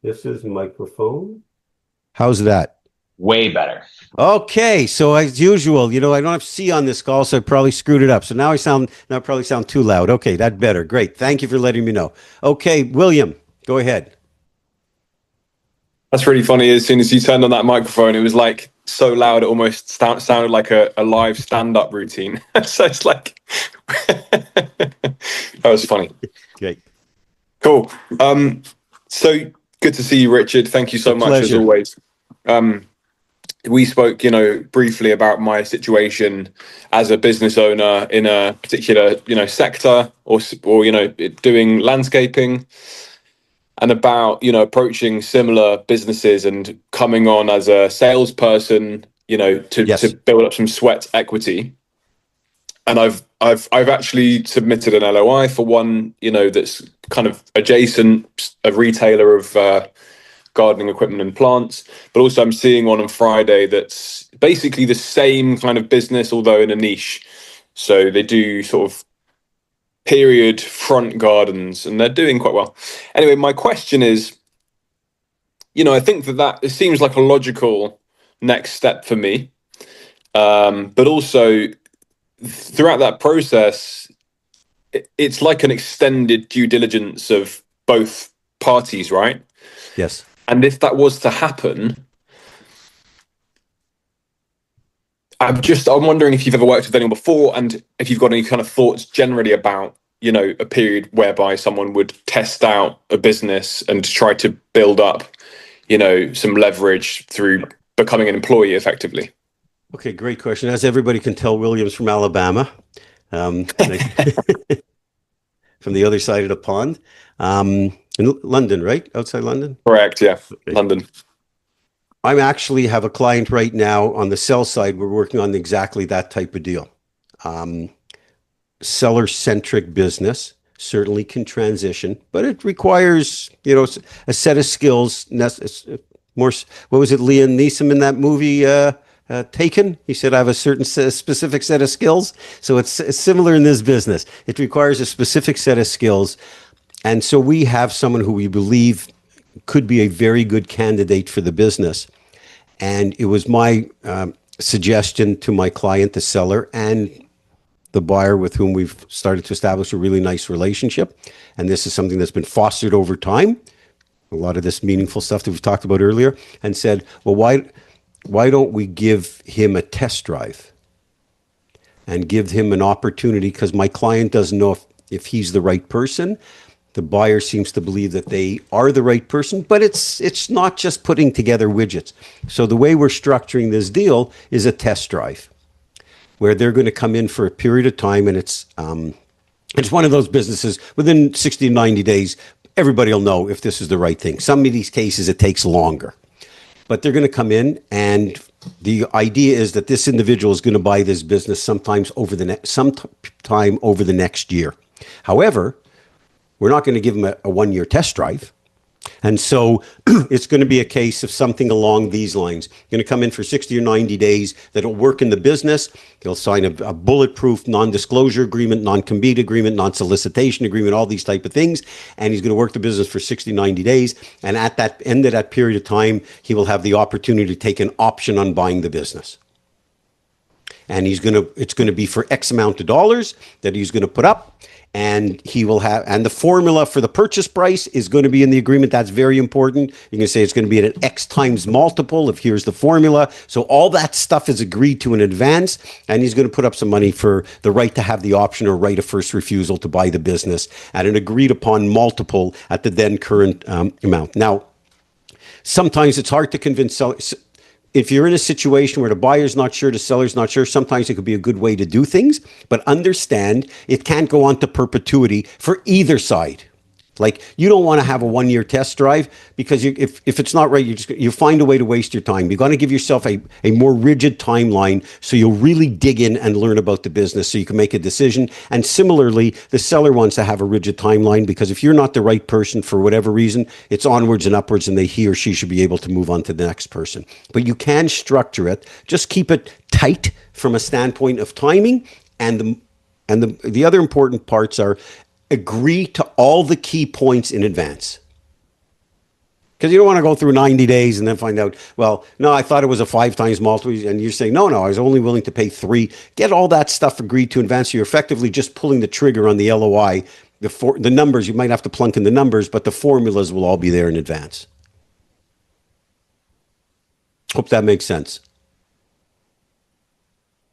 This is microphone. How's that? Way better. Okay, so as usual, I don't have C on this call, so I probably screwed it up. So now I probably sound too loud. Okay, that better. Great. Thank you for letting me know. Okay, William, go ahead. That's really funny. As soon as you turned on that microphone, it was like so loud, it almost sounded like a live stand-up routine. So it's like, that was funny. Great. Cool. So good to see you, Richard. Thank you so much, pleasure. as always. We spoke, briefly about my situation as a business owner in a particular, sector or doing landscaping, and about, approaching similar businesses and coming on as a salesperson, to build up some sweat equity. And I've actually submitted an LOI for one, that's kind of adjacent, a retailer of gardening equipment and plants, but also I'm seeing one on Friday that's basically the same kind of business, although in a niche. So they do sort of period front gardens, and they're doing quite well. Anyway, my question is, I think that it seems like a logical next step for me, but also throughout that process, it's like an extended due diligence of both parties, right? Yes. And if that was to happen, I'm wondering if you've ever worked with anyone before, and if you've got any kind of thoughts generally about, a period whereby someone would test out a business and try to build up, some leverage through becoming an employee effectively? Okay, great question. As everybody can tell, William's from Alabama, from the other side of the pond, in London, right? Outside London? Correct. Yeah. Okay. London. I actually have a client right now on the sell side. We're working on exactly that type of deal. Seller-centric business certainly can transition, but it requires, a set of skills. More, what was it, Liam Neeson in that movie, Taken? He said, I have a specific set of skills. So it's similar in this business. It requires a specific set of skills. And so we have someone who we believe could be a very good candidate for the business. And it was my suggestion to my client, the seller, and the buyer with whom we've started to establish a really nice relationship. And this is something that's been fostered over time, a lot of this meaningful stuff that we've talked about earlier, and said, well, why don't we give him a test drive and give him an opportunity? Because my client doesn't know if he's the right person. The buyer seems to believe that they are the right person, but it's not just putting together widgets. So the way we're structuring this deal is a test drive, where they're going to come in for a period of time, and it's one of those businesses within 60 to 90 days, everybody will know if this is the right thing. Some of these cases, it takes longer, but they're going to come in, and the idea is that this individual is going to buy this business sometime over the next year. However, we're not going to give them a 1-year test drive. And so it's going to be a case of something along these lines. Going to come in for 60 or 90 days that'll work in the business. He'll sign a bulletproof non-disclosure agreement, non-compete agreement, non-solicitation agreement, all these type of things. And he's going to work the business for 60, 90 days. And at that end of that period of time, he will have the opportunity to take an option on buying the business. And it's going to be for X amount of dollars that he's going to put up. And and the formula for the purchase price is going to be in the agreement. That's very important. You can say it's going to be at an X times multiple if here's the formula. So all that stuff is agreed to in advance, and he's going to put up some money for the right to have the option or right of first refusal to buy the business at an agreed upon multiple at the then current amount. Now, sometimes it's hard to convince sellers. If you're in a situation where the buyer's not sure, the seller's not sure, sometimes it could be a good way to do things, but understand it can't go on to perpetuity for either side. Like, you don't want to have a 1-year test drive, because if it's not right, you find a way to waste your time. You're going to give yourself a more rigid timeline so you'll really dig in and learn about the business so you can make a decision. And similarly, the seller wants to have a rigid timeline, because if you're not the right person for whatever reason, it's onwards and upwards, and he or she should be able to move on to the next person. But you can structure it. Just keep it tight from a standpoint of timing. And the other important parts are, agree to all the key points in advance. Because you don't want to go through 90 days and then find out, well, no, I thought it was a 5 times multiple. And you're saying, no, I was only willing to pay 3. Get all that stuff agreed to in advance. So you're effectively just pulling the trigger on the LOI. The numbers, you might have to plunk in the numbers, but the formulas will all be there in advance. Hope that makes sense.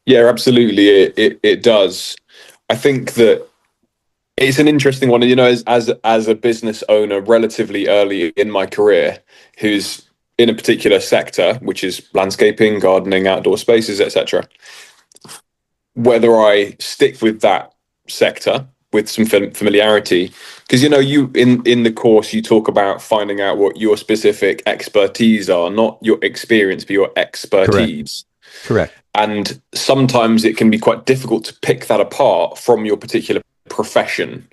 Yeah, absolutely. It does. I think that it's an interesting one, as a business owner relatively early in my career, who's in a particular sector, which is landscaping, gardening, outdoor spaces, etc. Whether I stick with that sector with some familiarity, because you in the course you talk about finding out what your specific expertise are, not your experience, but your expertise. Correct. And sometimes it can be quite difficult to pick that apart from your particular profession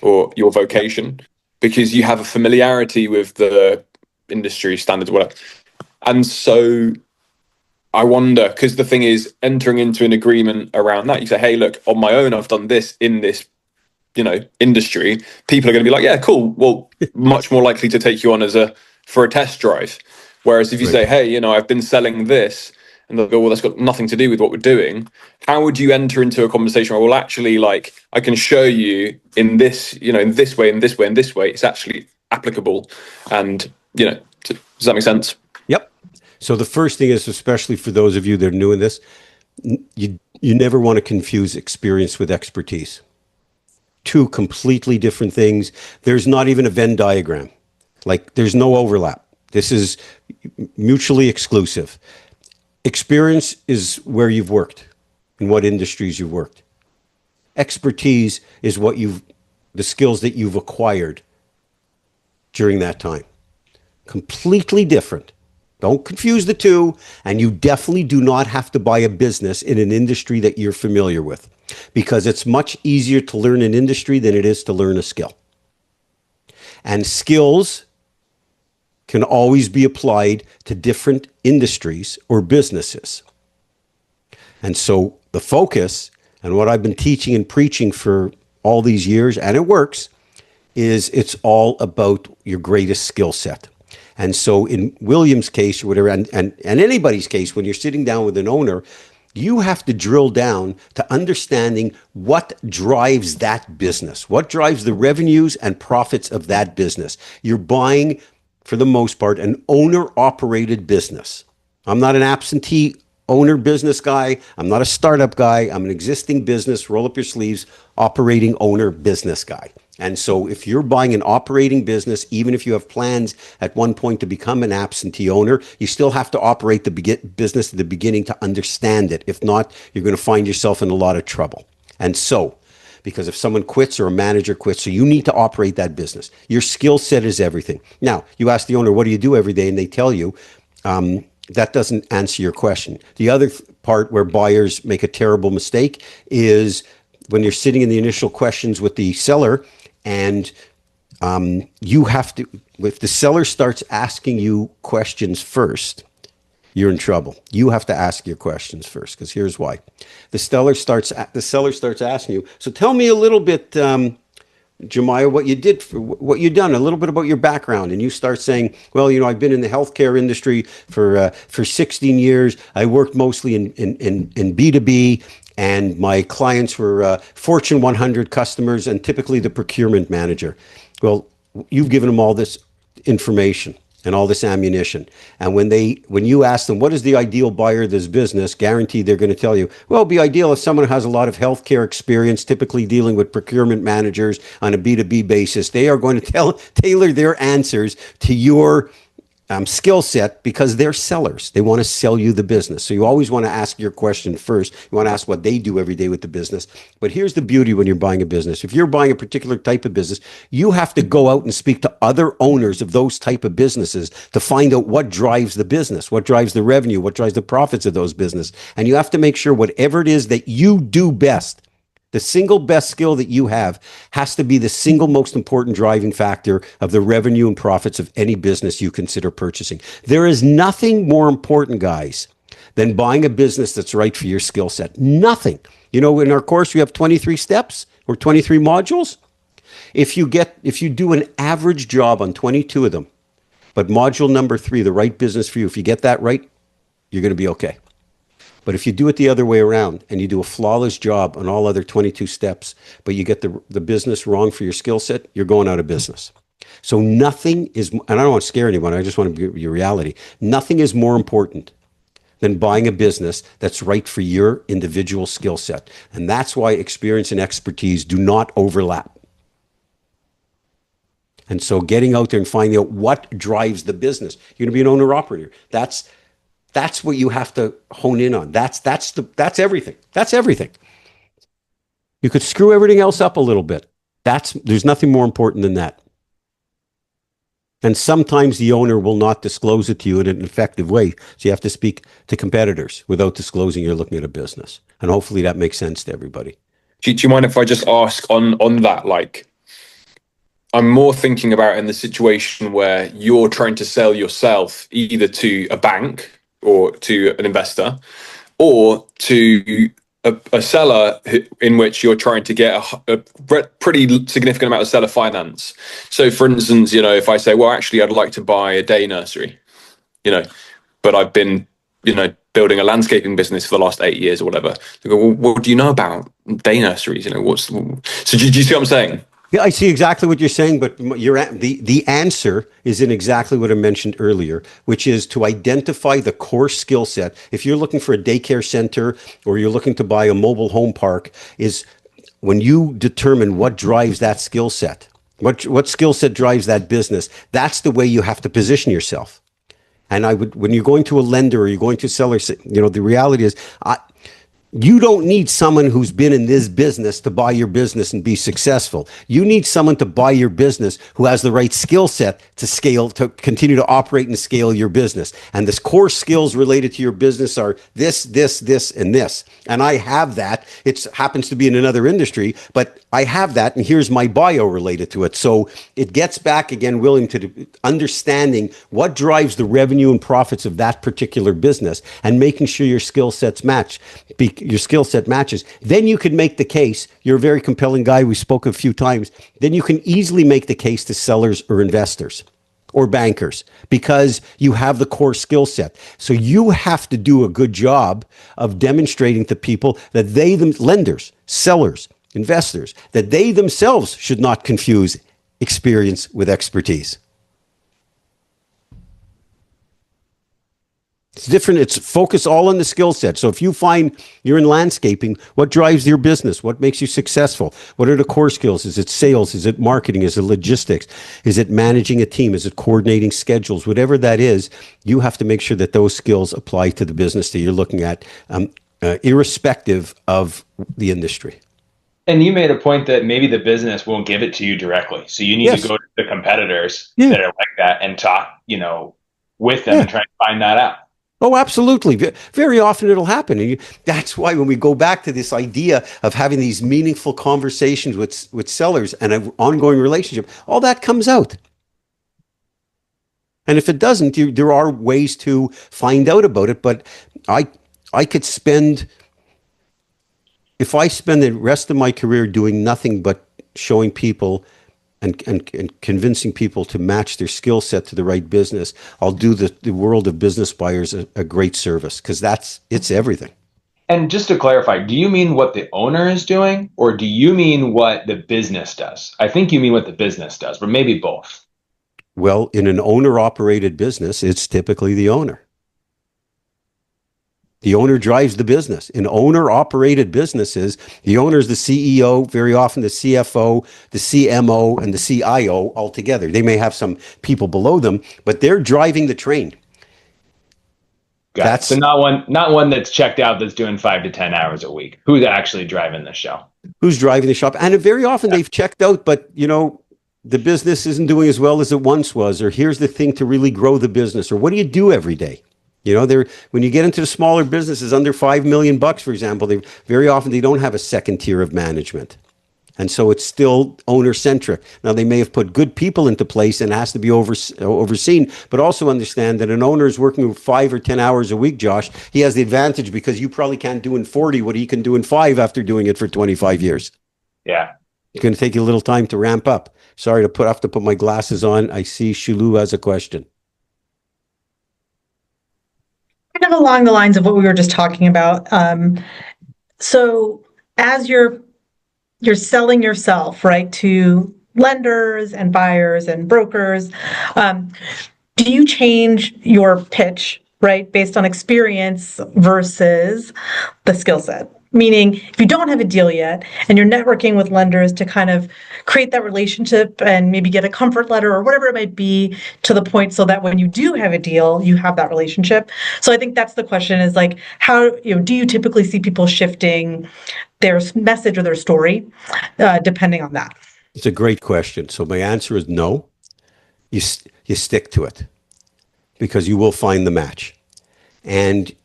or your vocation, because you have a familiarity with the industry standards, whatever. And so I wonder, because the thing is, entering into an agreement around that, you say, hey, look, on my own, I've done this in this industry. People are going to be like, yeah, cool, well, much more likely to take you on for a test drive. Whereas if you say, hey, I've been selling this, and they'll go, well, that's got nothing to do with what we're doing. How would you enter into a conversation where, well, actually, like, I can show you in this, in this way, in this way, in this way, it's actually applicable. And, does that make sense? Yep. So the first thing is, especially for those of you that are new in this, you never want to confuse experience with expertise. 2 completely different things. There's not even a Venn diagram. Like, there's no overlap. This is mutually exclusive. Experience is where you've worked, in what industries you've worked. Expertise is the skills that you've acquired during that time. Completely different. Don't confuse the two, and you definitely do not have to buy a business in an industry that you're familiar with, because it's much easier to learn an industry than it is to learn a skill. And skills can always be applied to different industries or businesses. And so the focus, and what I've been teaching and preaching for all these years, and it works, is it's all about your greatest skill set. And so in William's case or whatever, and anybody's case, when you're sitting down with an owner, you have to drill down to understanding what drives that business, what drives the revenues and profits of that business. You're buying, for the most part, an owner-operated business. I'm not an absentee owner business guy. I'm not a startup guy. I'm an existing business, roll up your sleeves, operating owner business guy. And so if you're buying an operating business, even if you have plans at one point to become an absentee owner, you still have to operate the business at the beginning to understand it. If not, you're going to find yourself in a lot of trouble. And so, because if someone quits or a manager quits, so you need to operate that business. Your skill set is everything. Now, you ask the owner, what do you do every day? And they tell you, that doesn't answer your question. The other part where buyers make a terrible mistake is when you're sitting in the initial questions with the seller, and you have to, if the seller starts asking you questions first, you're in trouble. You have to ask your questions first, because here's why. The seller starts asking you, so tell me a little bit, Jemiah, what you've done, a little bit about your background. And you start saying, well, I've been in the healthcare industry for 16 years. I worked mostly in B2B. And my clients were Fortune 100 customers and typically the procurement manager. Well, you've given them all this information and all this ammunition. And when you ask them, what is the ideal buyer of this business, guaranteed they're going to tell you, well, it'd be ideal if someone has a lot of healthcare experience, typically dealing with procurement managers on a B2B basis. They are going to tailor their answers to your skill set, because they're sellers. They want to sell you the business. So you always want to ask your question first. You want to ask what they do every day with the business. But here's the beauty when you're buying a business. If you're buying a particular type of business, you have to go out and speak to other owners of those type of businesses to find out what drives the business, what drives the revenue, what drives the profits of those businesses. And you have to make sure whatever it is that you do best, the single best skill that you have, has to be the single most important driving factor of the revenue and profits of any business you consider purchasing. There is nothing more important, guys, than buying a business that's right for your skill set. Nothing. In our course, we have 23 steps or 23 modules. If you do an average job on 22 of them, but module number 3, the right business for you, if you get that right, you're going to be okay. But if you do it the other way around and you do a flawless job on all other 22 steps, but you get the business wrong for your skill set, you're going out of business. So nothing is, and I don't want to scare anyone, I just want to give you reality. Nothing is more important than buying a business that's right for your individual skill set. And that's why experience and expertise do not overlap. And so getting out there and finding out what drives the business. You're going to be an owner-operator. That's what you have to hone in on. That's everything. That's everything. You could screw everything else up a little bit. There's nothing more important than that. And sometimes the owner will not disclose it to you in an effective way. So you have to speak to competitors without disclosing you're looking at a business. And hopefully that makes sense to everybody. Do you mind if I just ask on that, like, I'm more thinking about in the situation where you're trying to sell yourself either to a bank or to an investor, or to a seller in which you're trying to get a pretty significant amount of seller finance. So for instance, if I say, well, actually, I'd like to buy a day nursery, but I've been, building a landscaping business for the last 8 years or whatever. They go, well, what do you know about day nurseries? So do you see what I'm saying? Yeah, I see exactly what you're saying, but the answer is in exactly what I mentioned earlier, which is to identify the core skill set. If you're looking for a daycare center or you're looking to buy a mobile home park, is when you determine what drives that skill set, what skill set drives that business, that's the way you have to position yourself. And I would, when you're going to a lender or you're going to a seller, the reality is, you don't need someone who's been in this business to buy your business and be successful. You need someone to buy your business who has the right skill set to scale, to continue to operate and scale your business. And the core skills related to your business are this, and this. And I have that. It happens to be in another industry, but I have that. And here's my bio related to it. So it gets back again, William, to understanding what drives the revenue and profits of that particular business and making sure your skill sets match. Your skill set matches, then you can make the case. You're a very compelling guy. We spoke a few times. Then you can easily make the case to sellers or investors or bankers because you have the core skill set. So you have to do a good job of demonstrating to people that lenders, sellers, investors, that they themselves should not confuse experience with expertise. It's different. It's focus all on the skill set. So if you find you're in landscaping, what drives your business? What makes you successful? What are the core skills? Is it sales? Is it marketing? Is it logistics? Is it managing a team? Is it coordinating schedules? Whatever that is, you have to make sure that those skills apply to the business that you're looking at, irrespective of the industry. And you made a point that maybe the business won't give it to you directly. So you need to go to the competitors that are like that and talk, with them and try to find that out. Oh, absolutely. Very often it'll happen. And that's why when we go back to this idea of having these meaningful conversations with sellers and an ongoing relationship, all that comes out. And if it doesn't, there are ways to find out about it. But I could spend, if I spend the rest of my career doing nothing but showing people and convincing people to match their skill set to the right business, I'll do the world of business buyers a great service because it's everything. And just to clarify, do you mean what the owner is doing or do you mean what the business does? I think you mean what the business does, but maybe both. Well, in an owner-operated business, it's typically the owner. The owner drives the business. In owner-operated businesses, the owner is the CEO, very often the CFO, the CMO, and the CIO altogether. They may have some people below them, but they're driving the train. So not one that's checked out that's doing 5 to 10 hours a week. Who's actually driving the show? Who's driving the shop? And very often they've checked out, but the business isn't doing as well as it once was, or here's the thing to really grow the business, or what do you do every day? When you get into the smaller businesses under $5 million, for example, very often they don't have a second tier of management. And so it's still owner centric. Now they may have put good people into place and it has to be overseen, but also understand that an owner is working 5 or 10 hours a week, Josh. He has the advantage because you probably can't do in 40 what he can do in 5 after doing it for 25 years. Yeah. It's going to take you a little time to ramp up. Sorry to have to put my glasses on. I see Shulu has a question. Kind of along the lines of what we were just talking about. So as you're selling yourself, right, to lenders and buyers and brokers, do you change your pitch, right, based on experience versus the skill set? Meaning, if you don't have a deal yet and you're networking with lenders to kind of create that relationship and maybe get a comfort letter or whatever it might be to the point so that when you do have a deal, you have that relationship. So I think that's the question is like, how, do you typically see people shifting their message or their story depending on that? It's a great question. So my answer is no. You stick to it because you will find the match. And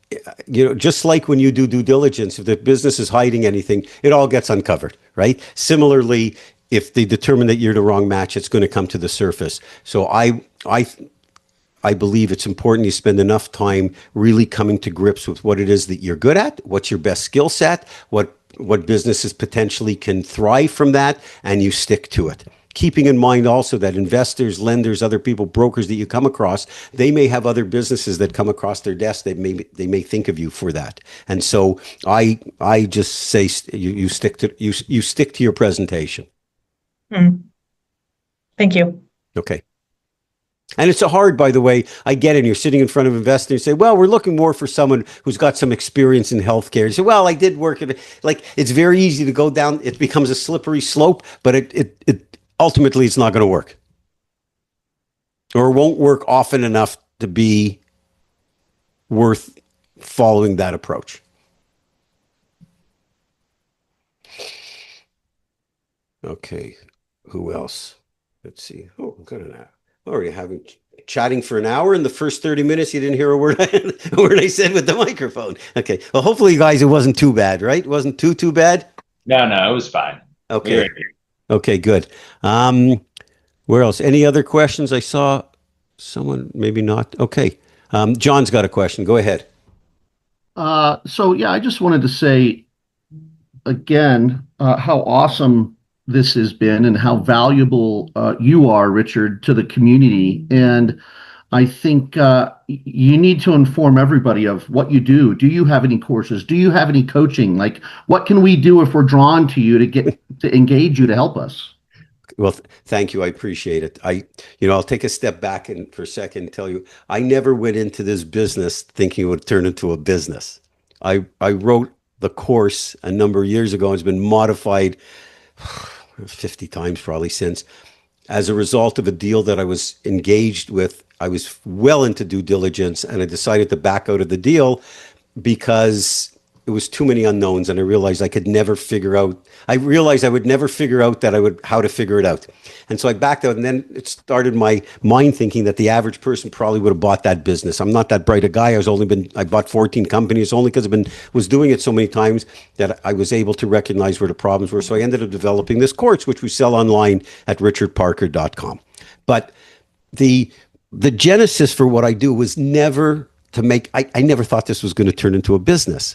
just like when you do due diligence, if the business is hiding anything, it all gets uncovered, right? Similarly, if they determine that you're the wrong match, it's going to come to the surface. So I believe it's important you spend enough time really coming to grips with what it is that you're good at, what's your best skill set, what businesses potentially can thrive from that, and you stick to it. Keeping in mind also that investors, lenders, other people, brokers that you come across, they may have other businesses that come across their desk. They may think of you for that. And so I just say you stick to your presentation. Thank you. Okay. And it's hard, by the way, I get it. You're sitting in front of investors and say, well, we're looking more for someone who's got some experience in healthcare. You say, well, I did work at it. Like, it's very easy to go down. It becomes a slippery slope, but it ultimately it's not going to work or won't work often enough to be worth following that approach. Okay, who else? Let's see. Oh, good enough. Already having chatting for an hour. In the first 30 minutes, you didn't hear a word a word I said with the microphone. Okay. Well, hopefully, you guys, it wasn't too bad, right? It wasn't too bad. No, it was fine. Okay. Okay, good. Where else? Any other questions? I saw someone, maybe not. Okay. John's got a question. Go ahead. So yeah, I just wanted to say again how awesome this has been and how valuable you are, Richard, to the community. And I think you need to inform everybody of what you do. Do you have any courses? Do you have any coaching? Like, what can we do if we're drawn to you to get to engage you to help us? Well, thank you. I appreciate it. I'll take a step back and for a second and tell you, I never went into this business thinking it would turn into a business. I wrote the course a number of years ago and it's been modified 50 times probably since, as a result of a deal that I was engaged with. I was well into due diligence and I decided to back out of the deal because it was too many unknowns, and I realized I would never figure out how to figure it out. And so I backed out, and then it started my mind thinking that the average person probably would have bought that business. I'm not that bright a guy. I bought 14 companies only because was doing it so many times that I was able to recognize where the problems were. So I ended up developing this course, which we sell online at richardparker.com. But the genesis for what I do was never to make, I never thought this was going to turn into a business.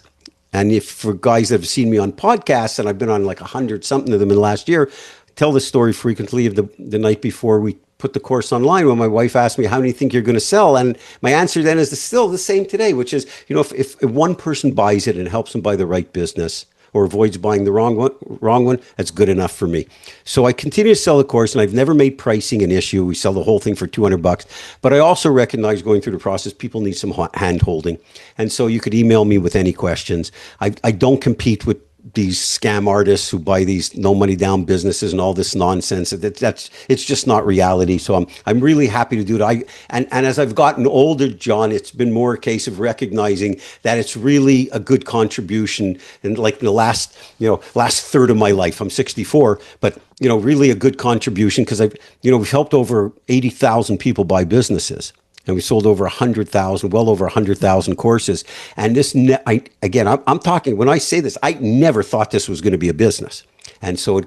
And if for guys that have seen me on podcasts, and I've been on like 100 something of them in the last year, tell this story frequently of the night before we put the course online when my wife asked me, how do you think you're going to sell? And my answer then is still the same today, which is, if one person buys it and helps them buy the right business or avoids buying the wrong one, that's good enough for me. So I continue to sell the course, and I've never made pricing an issue. We sell the whole thing for $200, but I also recognize going through the process, people need some hand holding. And so you could email me with any questions. I don't compete with these scam artists who buy these no money down businesses and all this nonsense. It's just not reality. So I'm really happy to do it. And as I've gotten older, John, it's been more a case of recognizing that it's really a good contribution. And like the last third of my life, I'm 64, but really a good contribution because we've helped over 80,000 people buy businesses. And we sold over 100,000, well over 100,000 courses. And this, I'm talking, when I say this, I never thought this was going to be a business. And so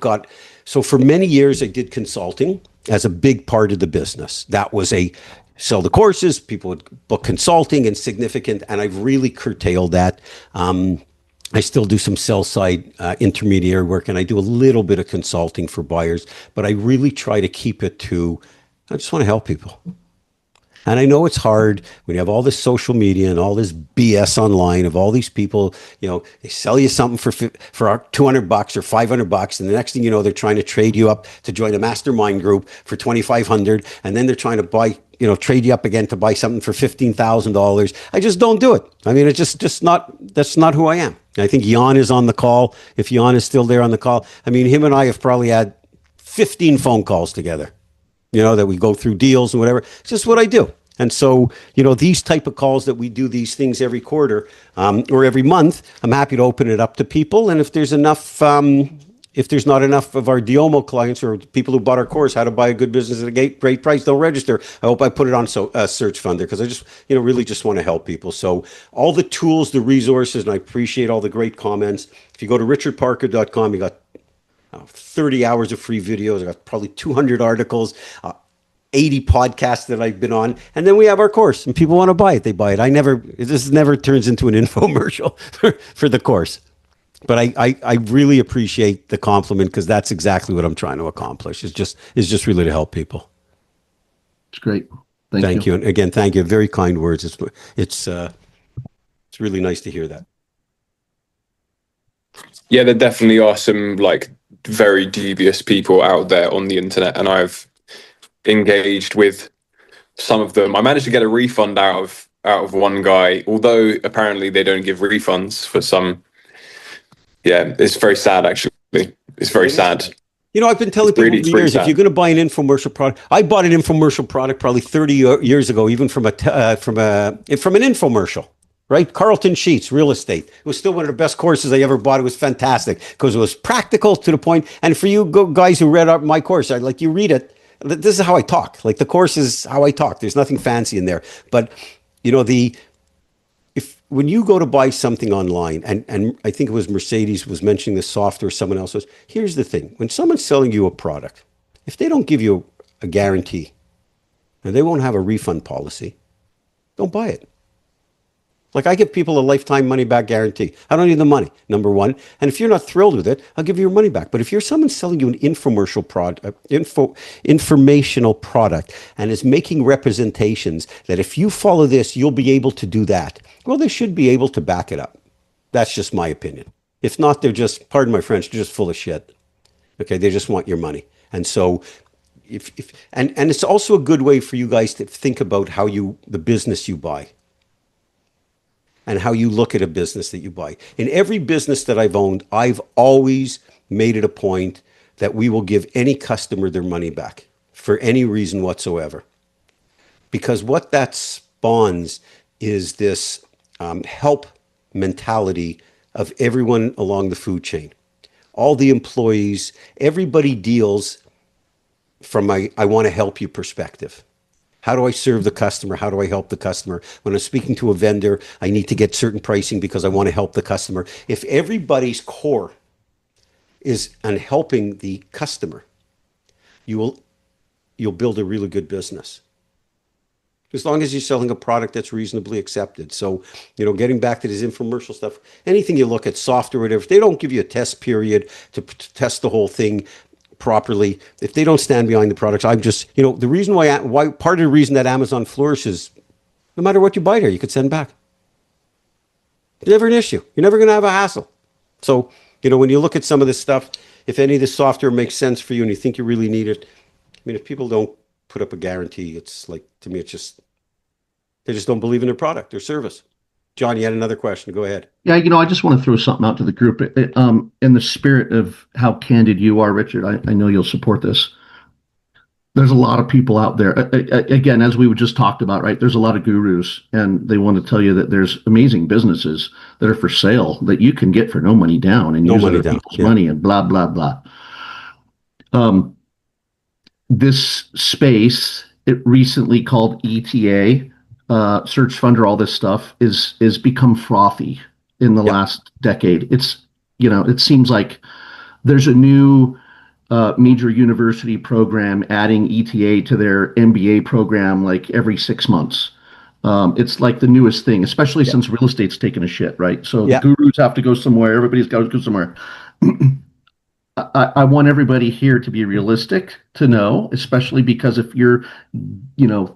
so for many years, I did consulting as a big part of the business. That was sell the courses, people would book consulting and significant, and I've really curtailed that. I still do some sell side intermediary work, and I do a little bit of consulting for buyers, but I really try to keep it I just want to help people. And I know it's hard when you have all this social media and all this BS online of all these people, they sell you something for $200 or $500. And the next thing you know, they're trying to trade you up to join a mastermind group for $2,500. And then they're trying to buy, trade you up again to buy something for $15,000. I just don't do it. I mean, it's just that's not who I am. I think Jan is on the call. If Jan is still there on the call, I mean, him and I have probably had 15 phone calls together. That we go through deals and whatever. It's just what I do. And so, these type of calls that we do these things every quarter or every month, I'm happy to open it up to people. And if there's not enough of our Diomo clients or people who bought our course, how to buy a good business at a great price, they'll register. I hope I put it on Search Funder because I just, really just want to help people. So all the tools, the resources, and I appreciate all the great comments. If you go to richardparker.com, you got 30 hours of free videos. I got probably 200 articles, 80 podcasts that I've been on. And then we have our course and people want to buy it. They buy it. This never turns into an infomercial for the course. But I really appreciate the compliment because that's exactly what I'm trying to accomplish. It's just really to help people. It's great. Thank you. And again, thank you. Very kind words. It's really nice to hear that. Yeah, there definitely are some very devious people out there on the internet, and I've engaged with some of them. I managed to get a refund out of one guy, although apparently they don't give refunds for some. Yeah, it's very sad, actually. It's very sad. I've been telling people for years, if you're going to buy an infomercial product, I bought an infomercial product probably 30 years ago, even from an infomercial. right? Carlton Sheets, real estate. It was still one of the best courses I ever bought. It was fantastic because it was practical to the point. And for you guys who read my course, you read it. This is how I talk. Like the course is how I talk. There's nothing fancy in there. But if when you go to buy something online, and I think it was Mercedes was mentioning the software, someone else was. Here's the thing: when someone's selling you a product, if they don't give you a guarantee, and they won't have a refund policy, don't buy it. Like I give people a lifetime money back guarantee. I don't need the money, number one. And if you're not thrilled with it, I'll give you your money back. But if you're someone selling you an informational product and is making representations that if you follow this, you'll be able to do that, well, they should be able to back it up. That's just my opinion. If not, they're just, pardon my French, they're just full of shit. Okay, they just want your money. And so and it's also a good way for you guys to think about how the business you buy and how you look at a business that you buy. In every business that I've owned, I've always made it a point that we will give any customer their money back for any reason whatsoever. Because what that spawns is this help mentality of everyone along the food chain. All the employees, everybody deals from I want to help you perspective. How do I serve the customer? How do I help the customer? When I'm speaking to a vendor, I need to get certain pricing because I want to help the customer. If everybody's core is on helping the customer, you'll build a really good business. As long as you're selling a product that's reasonably accepted. So, getting back to this infomercial stuff, anything you look at, software, whatever, if they don't give you a test period to test the whole thing properly, if they don't stand behind the products, I'm just, the reason why part of the reason that Amazon flourishes, no matter what you buy there, you could send back. It's never an issue. You're never going to have a hassle. So, when you look at some of this stuff, if any of this software makes sense for you and you think you really need it, if people don't put up a guarantee, it's like, to me, it's just, they just don't believe in their product or service. John, you had another question. Go ahead. Yeah, I just want to throw something out to the group. In the spirit of how candid you are, Richard, I know you'll support this. There's a lot of people out there. Again, as we just talked about, right? There's a lot of gurus, and they want to tell you that there's amazing businesses that are for sale that you can get for no money down and use other people's money and blah blah blah. This space, it recently called ETA. Search Funder, all this stuff is become frothy in the last decade. It seems like there's a new major university program adding ETA to their MBA program like every 6 months. It's like the newest thing, especially since real estate's taken a shit, right? So the gurus have to go somewhere. Everybody's got to go somewhere. I want everybody here to be realistic, to know, especially because if you're,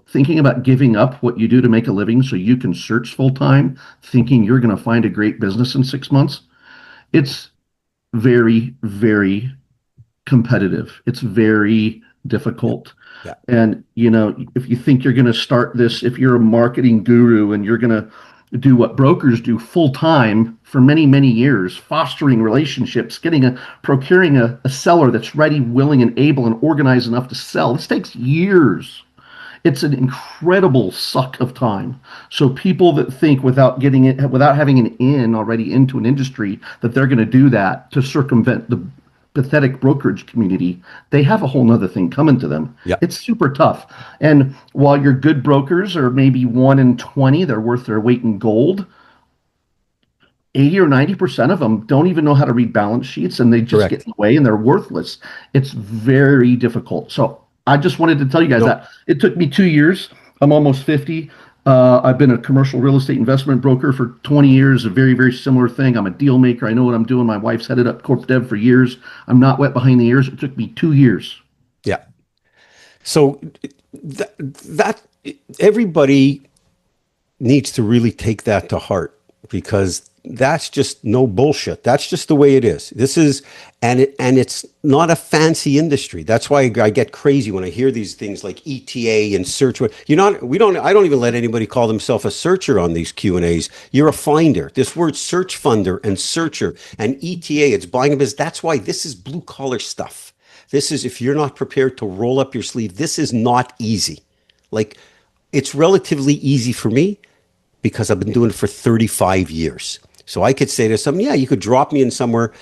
thinking about giving up what you do to make a living so you can search full time, thinking you're going to find a great business in 6 months, it's very, very competitive. It's very difficult. Yeah. And, if you think you're going to start this, if you're a marketing guru and you're going to do what brokers do full time for many, many years, fostering relationships, procuring a seller that's ready, willing, and able and organized enough to sell. This takes years. It's an incredible suck of time. So people that think without having an in already into an industry, that they're going to do that to circumvent the pathetic brokerage community, they have a whole nother thing coming to them. Yeah. It's super tough. And while your good brokers are maybe 1 in 20, they're worth their weight in gold, 80 or 90% of them don't even know how to read balance sheets, and they just get in the way and they're worthless. It's very difficult. So I just wanted to tell you guys that it took me 2 years. I'm almost 50. I've been a commercial real estate investment broker for 20 years, a very, very similar thing. I'm a deal maker. I know what I'm doing. My wife's headed up corp dev for years. I'm not wet behind the ears. It took me 2 years. Yeah. So that everybody needs to really take that to heart, because that's just no bullshit. That's just the way it is. And it's not a fancy industry. That's why I get crazy when I hear these things like ETA and search. I don't even let anybody call themselves a searcher on these Q&As. You're a finder. This word search funder and searcher and ETA, it's buying a business. That's why this is blue collar stuff. This is, if you're not prepared to roll up your sleeve, this is not easy. Like, it's relatively easy for me. because I've been doing it for 35 years. So I could say to someone, yeah, you could drop me in somewhere,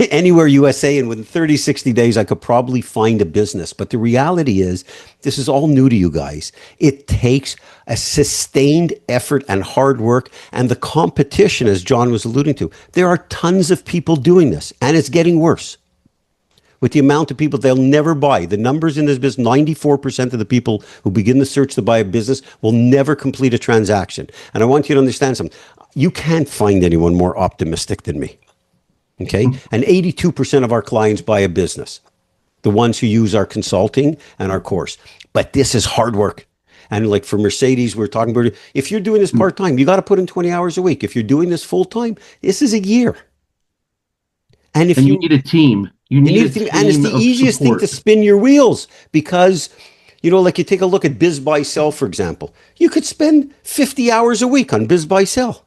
anywhere USA, and within 30, 60 days, I could probably find a business. But the reality is, this is all new to you guys. It takes a sustained effort and hard work, and the competition, as John was alluding to. There are tons of people doing this, and it's getting worse. With the amount of people they'll never buy. The numbers in this business, 94% of the people who begin the search to buy a business will never complete a transaction. And I want you to understand something. You can't find anyone more optimistic than me. Okay? And 82% of our clients buy a business, the ones who use our consulting and our course. But this is hard work. And like for Mercedes, we're talking about, if you're doing this part-time, you got to put in 20 hours a week. If you're doing this full-time, this is a year. And if you need a team. You need a team, and it's the easiest thing to spin your wheels, because, you know, like you take a look at Biz Buy Sell, for example. You could spend 50 hours a week on Biz Buy Sell.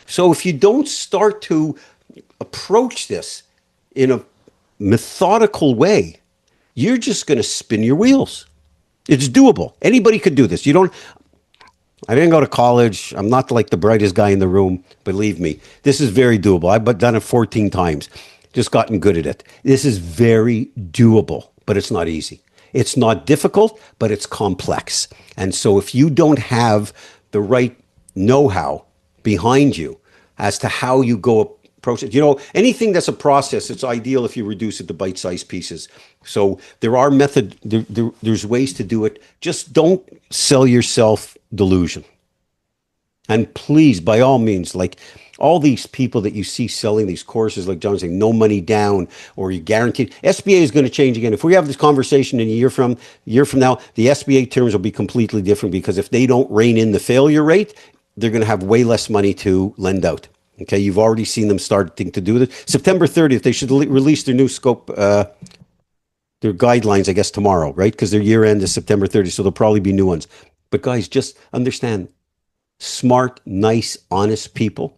So if you don't start to approach this in a methodical way, you're just going to spin your wheels. It's doable. Anybody could do this. I didn't go to college. I'm not like the brightest guy in the room. Believe me, this is very doable. I've done it 14 times. Just gotten good at it. This is very doable, but it's not easy. It's not difficult, but it's complex. And so if you don't have the right know-how behind you as to how you go approach it, you know, anything that's a process, it's ideal if you reduce it to bite-sized pieces. So there are there's ways to do it. Just don't sell yourself delusion. And please, by all means, like all these people that you see selling these courses, like John's saying, no money down, or you guaranteed. SBA is going to change again. If we have this conversation in a year from now, the SBA terms will be completely different, because if they don't rein in the failure rate, they're going to have way less money to lend out. Okay, you've already seen them starting to do this. September 30th, they should release their new scope, their guidelines, I guess, tomorrow, right? Because their year end is September 30th, so there'll probably be new ones. But guys, just understand, smart, nice, honest people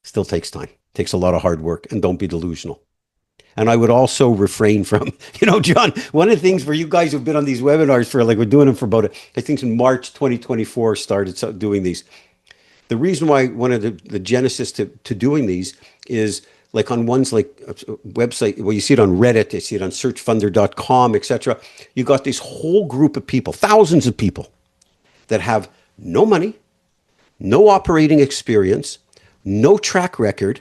still takes time. Takes a lot of hard work, and don't be delusional. And I would also refrain from, you know, John, one of the things for you guys who've been on these webinars for, like, we're doing them for about, I think in March 2024 started doing these. The reason why, one of the genesis to doing these is, like, on ones like website, well, you see it on Reddit, you see it on searchfunder.com, etc. You got this whole group of people, thousands of people, that have no money, no operating experience, no track record,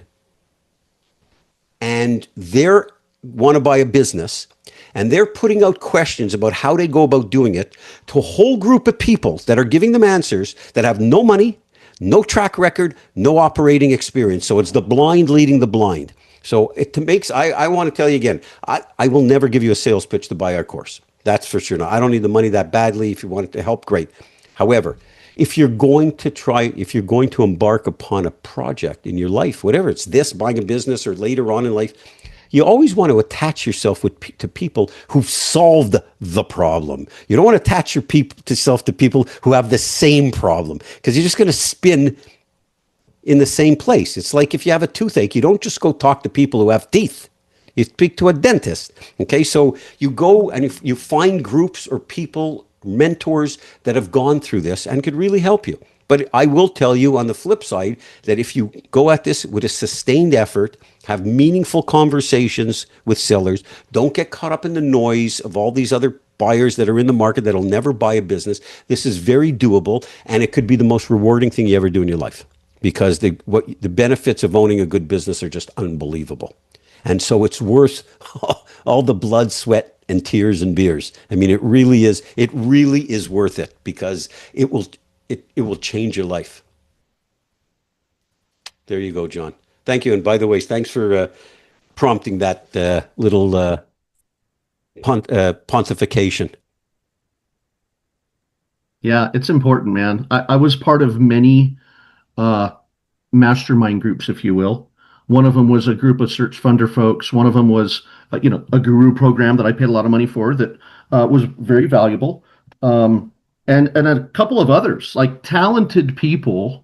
and they're want to buy a business, and they're putting out questions about how they go about doing it to a whole group of people that are giving them answers that have no money, no track record, no operating experience. So it's the blind leading the blind. So it makes, I want to tell you again, I will never give you a sales pitch to buy our course. That's for sure. Now, I don't need the money that badly. If you want it to help, great. However, if you're going to embark upon a project in your life, whatever it's this, buying a business, or later on in life, you always want to attach yourself to people who've solved the problem. You don't want to attach yourself to people who have the same problem, because you're just going to spin in the same place. It's like if you have a toothache, you don't just go talk to people who have teeth. You speak to a dentist. Okay, so you go and if you find groups or people, mentors that have gone through this and could really help you. But I will tell you on the flip side that if you go at this with a sustained effort, have meaningful conversations with sellers, don't get caught up in the noise of all these other buyers that are in the market that'll never buy a business. This is very doable, and it could be the most rewarding thing you ever do in your life, because the benefits of owning a good business are just unbelievable. And so it's worth all the blood, sweat, and tears and beers. I mean, it really is worth it, because it will change your life. There you go, John. Thank you. And by the way, thanks for prompting that little pontification. Yeah, it's important, man. I was part of many mastermind groups, if you will. One of them was a group of search funder folks. One of them was, a guru program that I paid a lot of money for that was very valuable. And a couple of others, like talented people.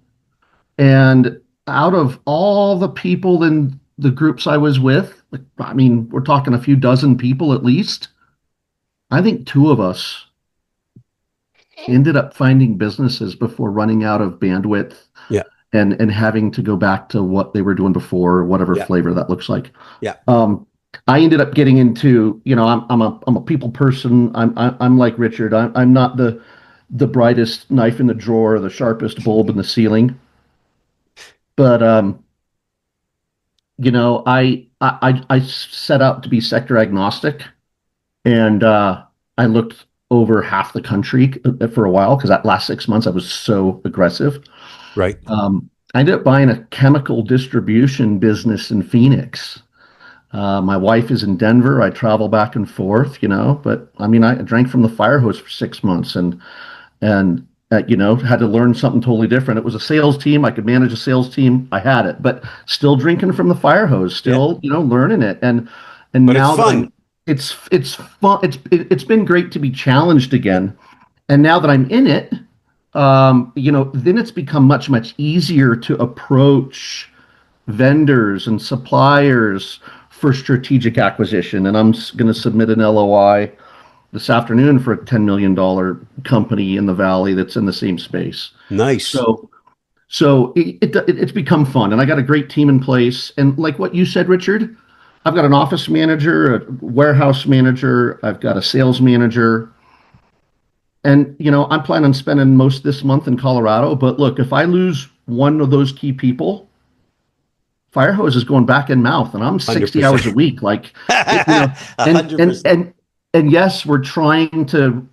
And out of all the people in the groups I was with, we're talking a few dozen people at least. I think two of us ended up finding businesses before running out of bandwidth Yeah. and having to go back to what they were doing before, whatever Yeah. flavor that looks like. Yeah. I ended up getting into, I'm a people person. I'm like Richard. I'm not the brightest knife in the drawer, the sharpest bulb in the ceiling. But I set out to be sector agnostic, and I looked over half the country for a while because that last 6 months I was so aggressive. Right. I ended up buying a chemical distribution business in Phoenix. My wife is in Denver. I travel back and forth, but I mean, I drank from the fire hose for 6 months and had to learn something totally different. It was a sales team. I could manage a sales team. I had it, but still drinking from the fire hose, still, learning it. And But now it's fun. it's fun. It's been great to be challenged again. And now that I'm in it, then it's become much, much easier to approach vendors and suppliers for strategic acquisition. And I'm going to submit an LOI this afternoon for a $10 million company in the Valley that's in the same space. Nice. So it's become fun, and I got a great team in place. And like what you said, Richard, I've got an office manager, a warehouse manager, I've got a sales manager. And, I'm planning on spending most this month in Colorado. But look, if I lose one of those key people, fire hose is going back in mouth, and I'm 60 100%. hours a week. Like, 100%. and yes, we're trying to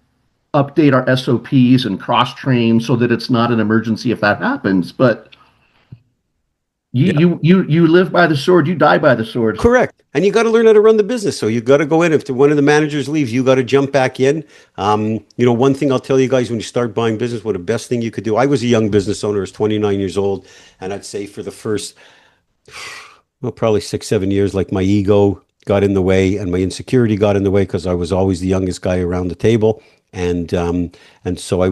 update our SOPs and cross train so that it's not an emergency if that happens. But you live by the sword, you die by the sword. Correct. And you got to learn how to run the business. So you got to go in. If one of the managers leaves, you got to jump back in. One thing I'll tell you guys, when you start buying business, what the best thing you could do. I was a young business owner. I was 29 years old. And I'd say for the first, probably 6-7 years, like my ego got in the way and my insecurity got in the way because I was always the youngest guy around the table. And so I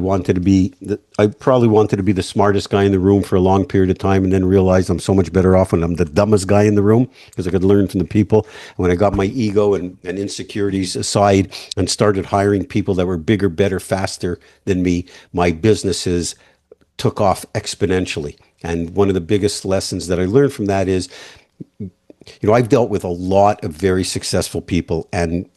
probably wanted to be the smartest guy in the room for a long period of time, and then realized I'm so much better off when I'm the dumbest guy in the room because I could learn from the people. And when I got my ego and insecurities aside and started hiring people that were bigger, better, faster than me, my businesses took off exponentially. And one of the biggest lessons that I learned from that is, I've dealt with a lot of very successful people, and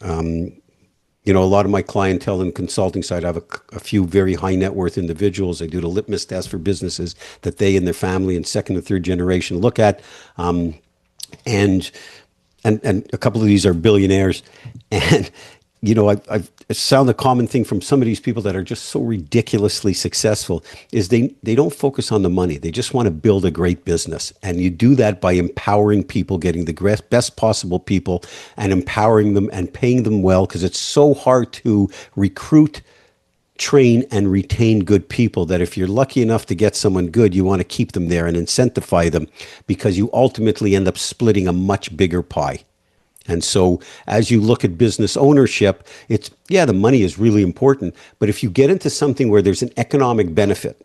a lot of my clientele in consulting side, I have a few very high net worth individuals. I do the litmus test for businesses that they and their family and second and third generation look at. And a couple of these are billionaires. And, I've found a common thing from some of these people that are just so ridiculously successful is they don't focus on the money. They just want to build a great business. And you do that by empowering people, getting the best possible people and empowering them and paying them well, because it's so hard to recruit, train, and retain good people that if you're lucky enough to get someone good, you want to keep them there and incentivize them, because you ultimately end up splitting a much bigger pie. And so as you look at business ownership, the money is really important. But if you get into something where there's an economic benefit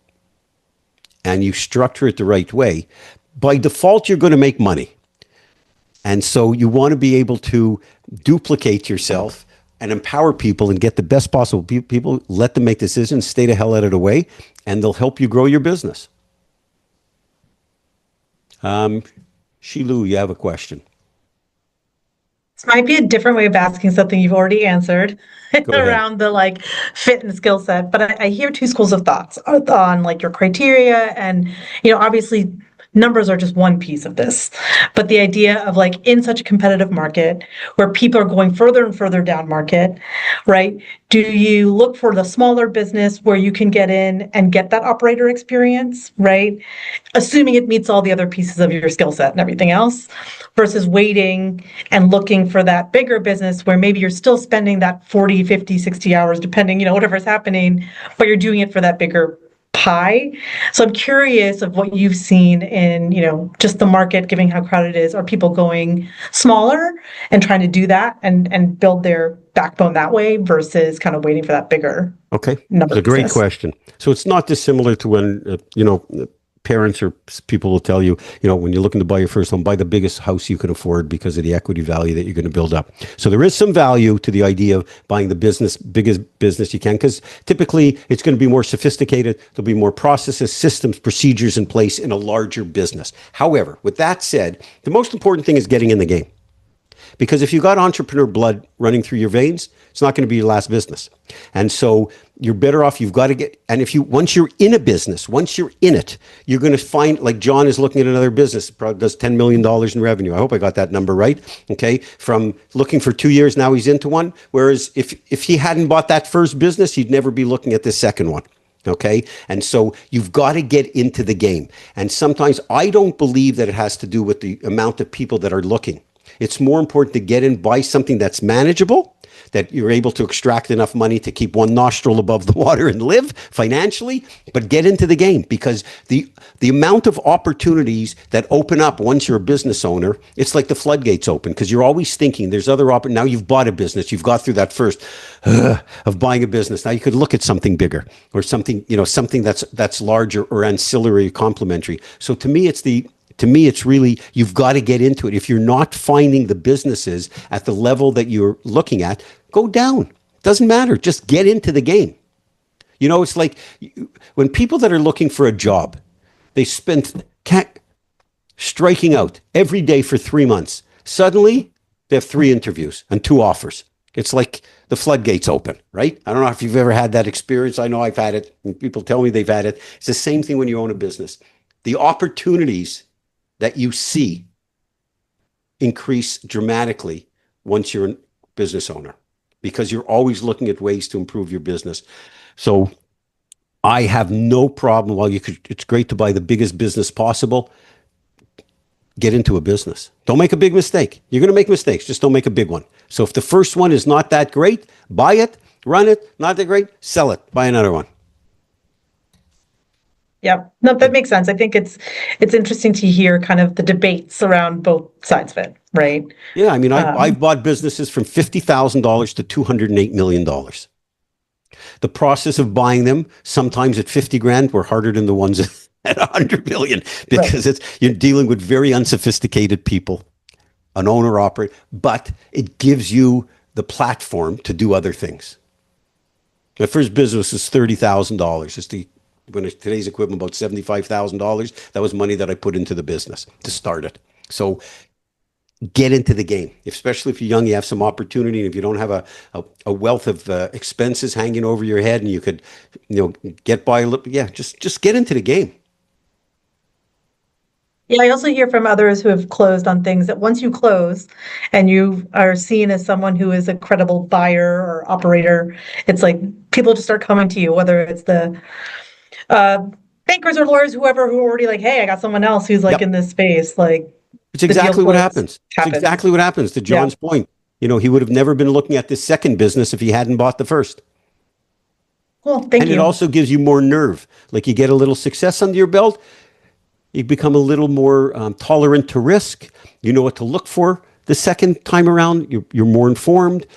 and you structure it the right way, by default, you're going to make money. And so you want to be able to duplicate yourself and empower people and get the best possible people, let them make decisions, stay the hell out of the way, and they'll help you grow your business. Shilu, you have a question. This might be a different way of asking something you've already answered around the fit and skill set, but I hear two schools of thoughts on your criteria, and obviously numbers are just one piece of this, but the idea of in such a competitive market where people are going further and further down market, right? Do you look for the smaller business where you can get in and get that operator experience, right? Assuming it meets all the other pieces of your skill set and everything else, versus waiting and looking for that bigger business where maybe you're still spending that 40, 50, 60 hours, depending, whatever's happening, but you're doing it for that bigger pie. So I'm curious of what you've seen in, just the market, given how crowded it is. Are people going smaller and trying to do that and build their backbone that way versus kind of waiting for that bigger Okay, number it's a great business? question. So it's not dissimilar to when, parents or people will tell you, when you're looking to buy your first home, buy the biggest house you can afford because of the equity value that you're going to build up. So there is some value to the idea of buying the biggest business you can, because typically it's going to be more sophisticated. There'll be more processes, systems, procedures in place in a larger business. However, with that said, the most important thing is getting in the game. Because if you got entrepreneur blood running through your veins, it's not going to be your last business. And so you're better off, you've got to get, and once you're in a business, once you're in it, you're going to find, like John is looking at another business, probably does $10 million in revenue. I hope I got that number right. Okay. From looking for 2 years, now he's into one. Whereas if he hadn't bought that first business, he'd never be looking at the second one. Okay. And so you've got to get into the game. And sometimes I don't believe that it has to do with the amount of people that are looking. It's more important to get in, buy something that's manageable, that you're able to extract enough money to keep one nostril above the water and live financially, but get into the game, because the amount of opportunities that open up once you're a business owner, it's like the floodgates open, because you're always thinking there's other now you've bought a business, you've got through that first of buying a business. Now you could look at something bigger or something, something that's larger or ancillary, complementary. So to me, it's really, you've got to get into it. If you're not finding the businesses at the level that you're looking at, go down. Doesn't matter. Just get into the game. It's like when people that are looking for a job, they spend striking out every day for 3 months. Suddenly, they have 3 interviews and 2 offers. It's like the floodgates open, right? I don't know if you've ever had that experience. I know I've had it, and people tell me they've had it. It's the same thing when you own a business. The opportunities that you see increase dramatically once you're a business owner, because you're always looking at ways to improve your business. So I have no problem. It's great to buy the biggest business possible. Get into a business. Don't make a big mistake. You're going to make mistakes. Just don't make a big one. So if the first one is not that great, buy it, run it. Not that great, sell it, buy another one. Yeah, no, that makes sense. I think it's interesting to hear kind of the debates around both sides of it, right? Yeah, I mean, I've bought businesses from $50,000 to $208 million. The process of buying them, sometimes at 50 grand, were harder than the ones at 100 million, because you're dealing with very unsophisticated people, an owner operator, but it gives you the platform to do other things. My first business is $30,000. It's when today's equivalent, about $75,000. That was money that I put into the business to start it. So get into the game, especially if you're young, you have some opportunity. And if you don't have a wealth of expenses hanging over your head, and you could, get by a little, just get into the game. Yeah, I also hear from others who have closed on things that once you close and you are seen as someone who is a credible buyer or operator, it's like people just start coming to you, whether it's the bankers or lawyers, whoever, who are already like, hey, I got someone else who's like in this space. Like, it's exactly what happens. It's exactly what happens. To John's point, he would have never been looking at this second business if he hadn't bought the first. Cool, thank you. And it also gives you more nerve. Like, you get a little success under your belt, you become a little more tolerant to risk. You know what to look for the second time around. You're more informed.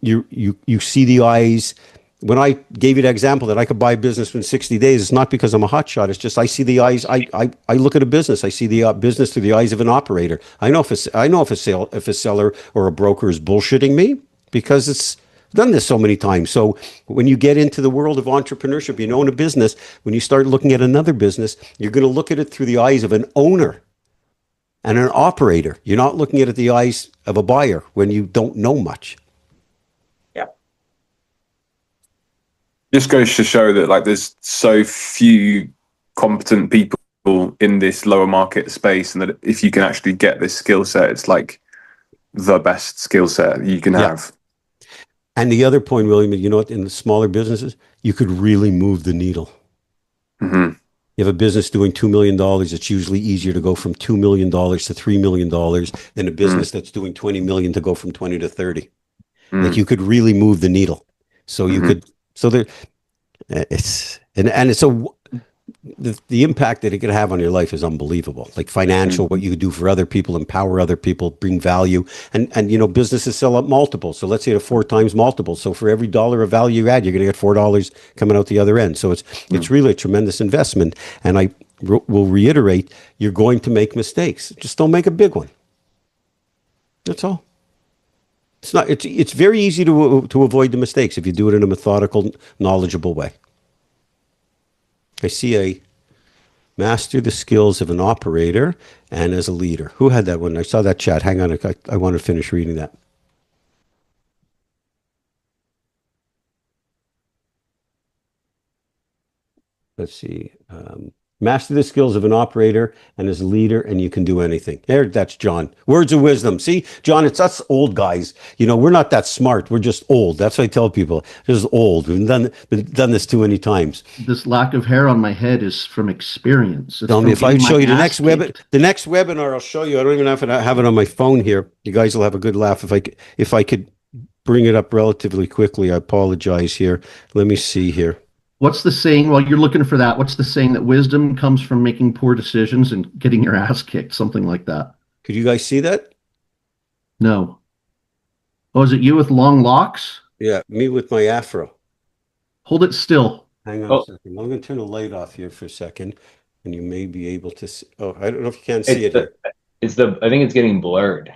You see the eyes. When I gave you the example that I could buy a business in 60 days, it's not because I'm a hotshot. It's just I see the eyes. I look at a business. I see the business through the eyes of an operator. I know if a seller or a broker is bullshitting me, because it's done this so many times. So when you get into the world of entrepreneurship, you own a business, when you start looking at another business, you're going to look at it through the eyes of an owner and an operator. You're not looking at it the eyes of a buyer when you don't know much. Just goes to show that, like, there's so few competent people in this lower market space, and that if you can actually get this skill set, it's like the best skill set you can have. And the other point, William, in the smaller businesses, you could really move the needle. Mm-hmm. You have a business doing $2 million, it's usually easier to go from $2 million to $3 million than a business that's doing 20 million to go from 20 to 30. Like, you could really move the needle. So you could, so there, it's, and it's the impact that it can have on your life is unbelievable. Like financial, what you could do for other people, empower other people, bring value, and you know, businesses sell at multiples. So let's say at a 4 times multiple. So for every dollar of value you add, you're going to get $4 coming out the other end. So it's really a tremendous investment. And I will reiterate, you're going to make mistakes. Just don't make a big one. That's all. It's not. It's very easy to avoid the mistakes if you do it in a methodical, knowledgeable way. I see a master the skills of an operator and as a leader. Who had that one? I saw that chat. Hang on. I want to finish reading that. Let's see. Master the skills of an operator and as a leader, and you can do anything. There, that's John. Words of wisdom. See, John, it's us old guys. You know, we're not that smart. We're just old. That's what I tell people. Just old. We've done this too many times. This lack of hair on my head is from experience. It's Tell me from if I getting show my you the ass kicked. next webinar, I'll show you. I don't even have it on my phone here. You guys will have a good laugh if I could bring it up relatively quickly. I apologize here. Let me see here. What's the saying? While you're looking for that, what's the saying that wisdom comes from making poor decisions and getting your ass kicked? Something like that. Could you guys see that? No. Oh, is it you with long locks? Yeah, me with my afro. Hold it still. Hang on a second. I'm going to turn the light off here for a second, and you may be able to see. Oh, I don't know if you can see it here. I think it's getting blurred.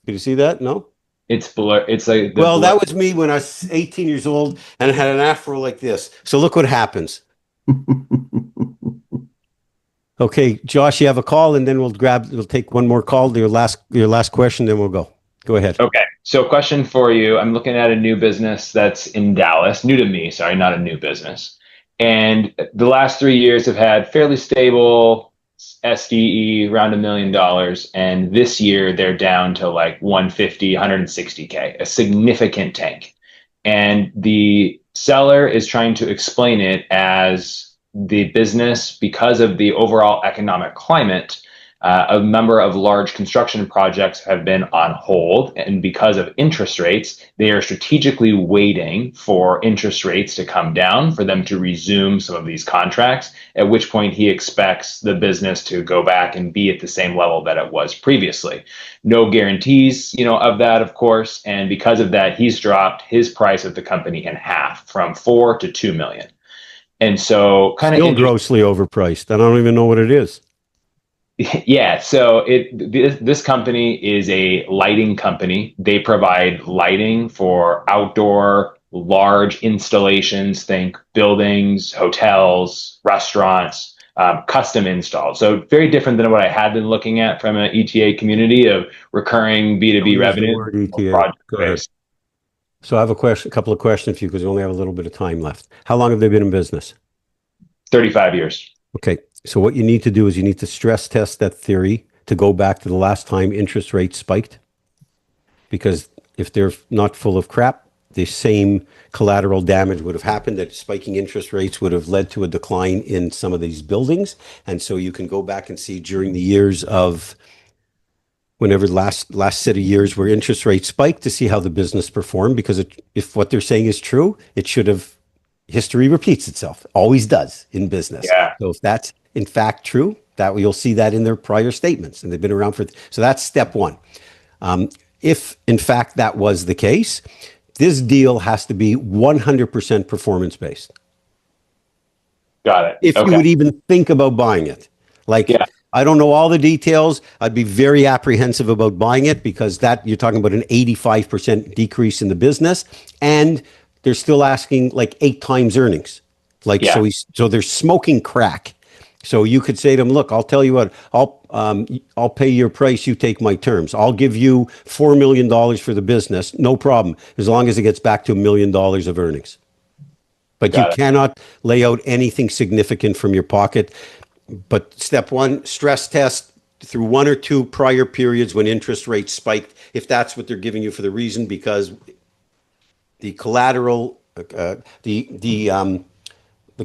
Could you see that? No? It's blur. It's like Well, that was me when I was 18 years old and I had an afro like this. So look what happens. Okay, Josh, you have a call, and then we'll take one more call. Your last question, then we'll go. Go ahead. Okay. So question for you. I'm looking at a new business that's in Dallas, new to me, sorry, not a new business. And the last 3 years have had fairly stable SDE around $1 million. And this year they're down to like 150, 160K, a significant tank. And the seller is trying to explain it as the business, because of the overall economic climate, a number of large construction projects have been on hold, and because of interest rates, they are strategically waiting for interest rates to come down for them to resume some of these contracts, at which point he expects the business to go back and be at the same level that it was previously. No guarantees, of that, of course, and because of that, he's dropped his price of the company in half from 4 to 2 million. And so kind of still grossly overpriced. I don't even know what it is. Yeah, so this company is a lighting company. They provide lighting for outdoor large installations, think buildings, hotels, restaurants, custom installs. So very different than what I had been looking at from an ETA community of recurring B2B revenue. Go ahead. So I have a couple of questions for you because we only have a little bit of time left. How long have they been in business? 35 years. Okay. So what you need to do is you need to stress test that theory to go back to the last time interest rates spiked. Because if they're not full of crap, the same collateral damage would have happened, that spiking interest rates would have led to a decline in some of these buildings. And so you can go back and see during the years of whenever last set of years where interest rates spiked to see how the business performed. Because if what they're saying is true, it should have, history repeats itself, always does in business. Yeah. So if that's in fact true, that you'll see that in their prior statements, and they've been around for. So that's step one. If in fact that was the case, this deal has to be 100% performance based. Got it. If you would even think about buying it, I don't know all the details. I'd be very apprehensive about buying it because that you're talking about an 85% decrease in the business, and they're still asking like 8 times earnings. So they're smoking crack. So you could say to them, look, I'll tell you what, I'll pay your price, you take my terms. I'll give you $4 million for the business, no problem, as long as it gets back to $1 million of earnings. But you cannot lay out anything significant from your pocket. But step one, stress test through 1 or 2 prior periods when interest rates spiked, if that's what they're giving you for the reason, because the collateral, the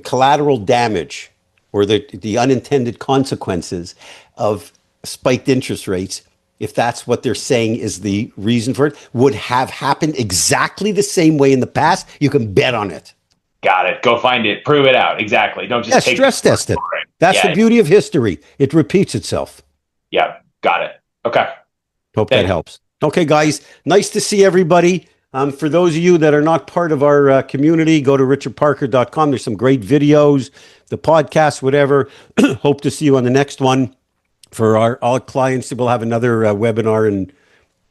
collateral damage or the unintended consequences of spiked interest rates, if that's what they're saying is the reason for it, would have happened exactly the same way in the past. You can bet on it. Got it. Go find it. Prove it out. Exactly. Don't just take stress test it. That's Yeah. the beauty of history. It repeats itself. Yeah. Got it. Okay. Hope Thank that you. helps. Okay, guys, nice to see everybody. For those of you that are not part of our community, go to richardparker.com. There's some great videos, the podcast, whatever. Hope to see you on the next one. For all clients, we'll have another webinar in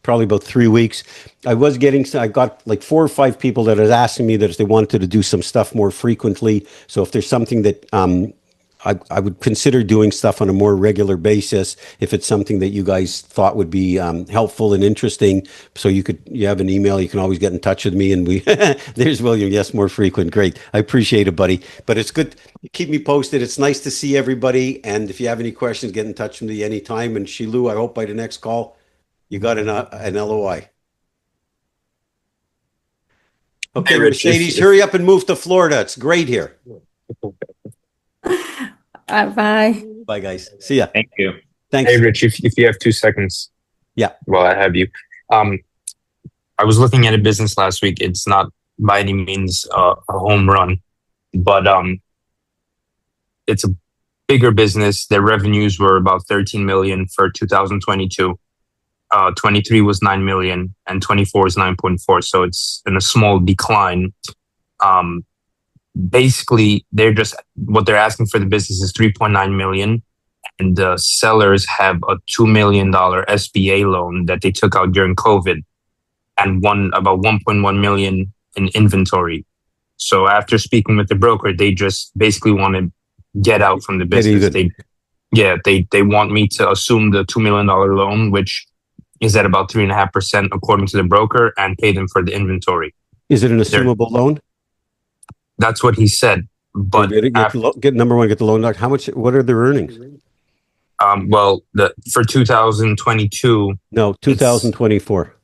probably about 3 weeks. I got like 4 or 5 people that are asking me that if they wanted to do some stuff more frequently. So if there's something that I would consider doing stuff on a more regular basis, if it's something that you guys thought would be helpful and interesting. So you have an email, you can always get in touch with me, and there's William. Yes, more frequent. Great. I appreciate it, buddy. But it's good. Keep me posted. It's nice to see everybody. And if you have any questions, get in touch with me anytime. And Shilu, I hope by the next call, you got an LOI. Okay, Hey, Rich, Mercedes, hurry up and move to Florida. It's great here. Bye. Bye, guys. See ya. Thank you. Thanks. Hey, Rich, if you have 2 seconds. Yeah. Well, I have you. I was looking at a business last week. It's not by any means a home run, but it's a bigger business. Their revenues were about 13 million for 2022. 23 was 9 million and 24 is 9.4. So it's in a small decline. Basically, what they're asking for the business is 3.9 million, and the sellers have a $2 million SBA loan that they took out during COVID, and about 1.1 million in inventory. So after speaking with the broker, they just basically want to get out from the business. They want me to assume the $2 million loan, which is at about 3.5% according to the broker, and pay them for the inventory. Is it an assumable loan? That's what he said. But get number one, get the loan doc. How much? What are their earnings? Well, for 2022. No, 2024.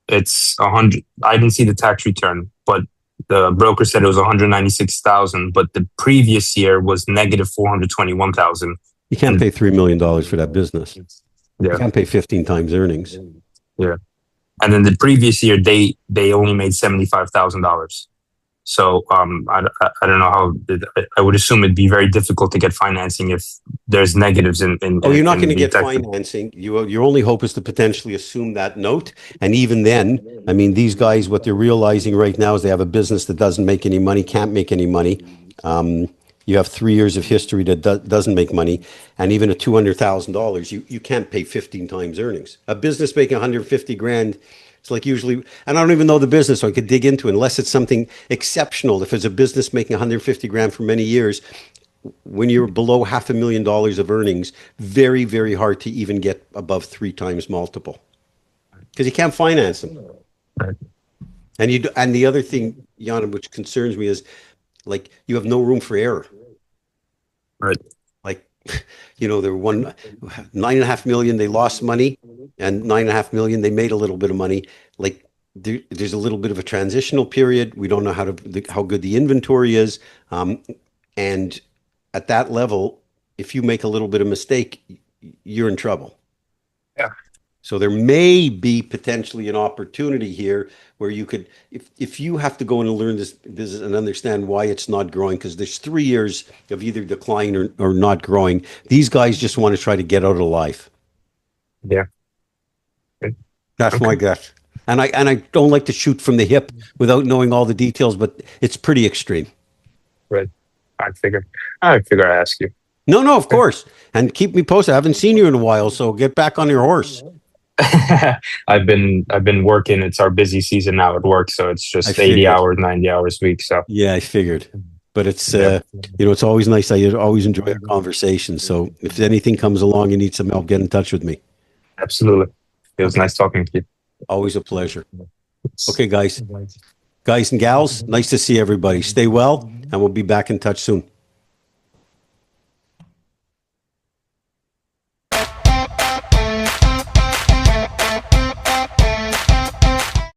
It's 100. I didn't see the tax return, but the broker said it was 196,000. But the previous year was negative 421,000. You can't pay $3 million for that business. Yeah. You can't pay 15 times earnings. Yeah. And then the previous year, they only made $75,000. So I don't know how. I would assume it'd be very difficult to get financing if there's negatives in. You're not going to get financing. Your only hope is to potentially assume that note. And even then, I mean, these guys, what they're realizing right now is they have a business that doesn't make any money, can't make any money. You have 3 years of history that doesn't make money, and even at $200,000, you can't pay 15 times earnings. A business making 150 grand. It's like usually, and I don't even know the business, so I could dig into it unless it's something exceptional. If it's a business making 150 grand for many years, when you're below $500,000 of earnings, very, very hard to even get above 3 times multiple because you can't finance them. Right. And the other thing, Jan, which concerns me is like you have no room for error. Right. Like, they're 9.5 million, they lost money, and 9.5 million, they made a little bit of money. Like there's a little bit of a transitional period. We don't know how good the inventory is. And at that level, if you make a little bit of mistake, you're in trouble. Yeah. So there may be potentially an opportunity here where you could, if you have to go and learn this business and understand why it's not growing, because there's 3 years of either decline or not growing. These guys just want to try to get out alive. Yeah. That's my guess. And I don't like to shoot from the hip without knowing all the details, but it's pretty extreme. Right. I figured I'd ask you. No, of course. And keep me posted. I haven't seen you in a while, so get back on your horse. I've been working. It's our busy season now at work, so it's just 80 hours, 90 hours a week. So yeah, I figured. But it's it's always nice. I always enjoy a conversation. So if anything comes along, you need some help, get in touch with me. Absolutely. It was nice talking to you. Always a pleasure. Okay, guys and gals, nice to see everybody. Stay well, and we'll be back in touch soon.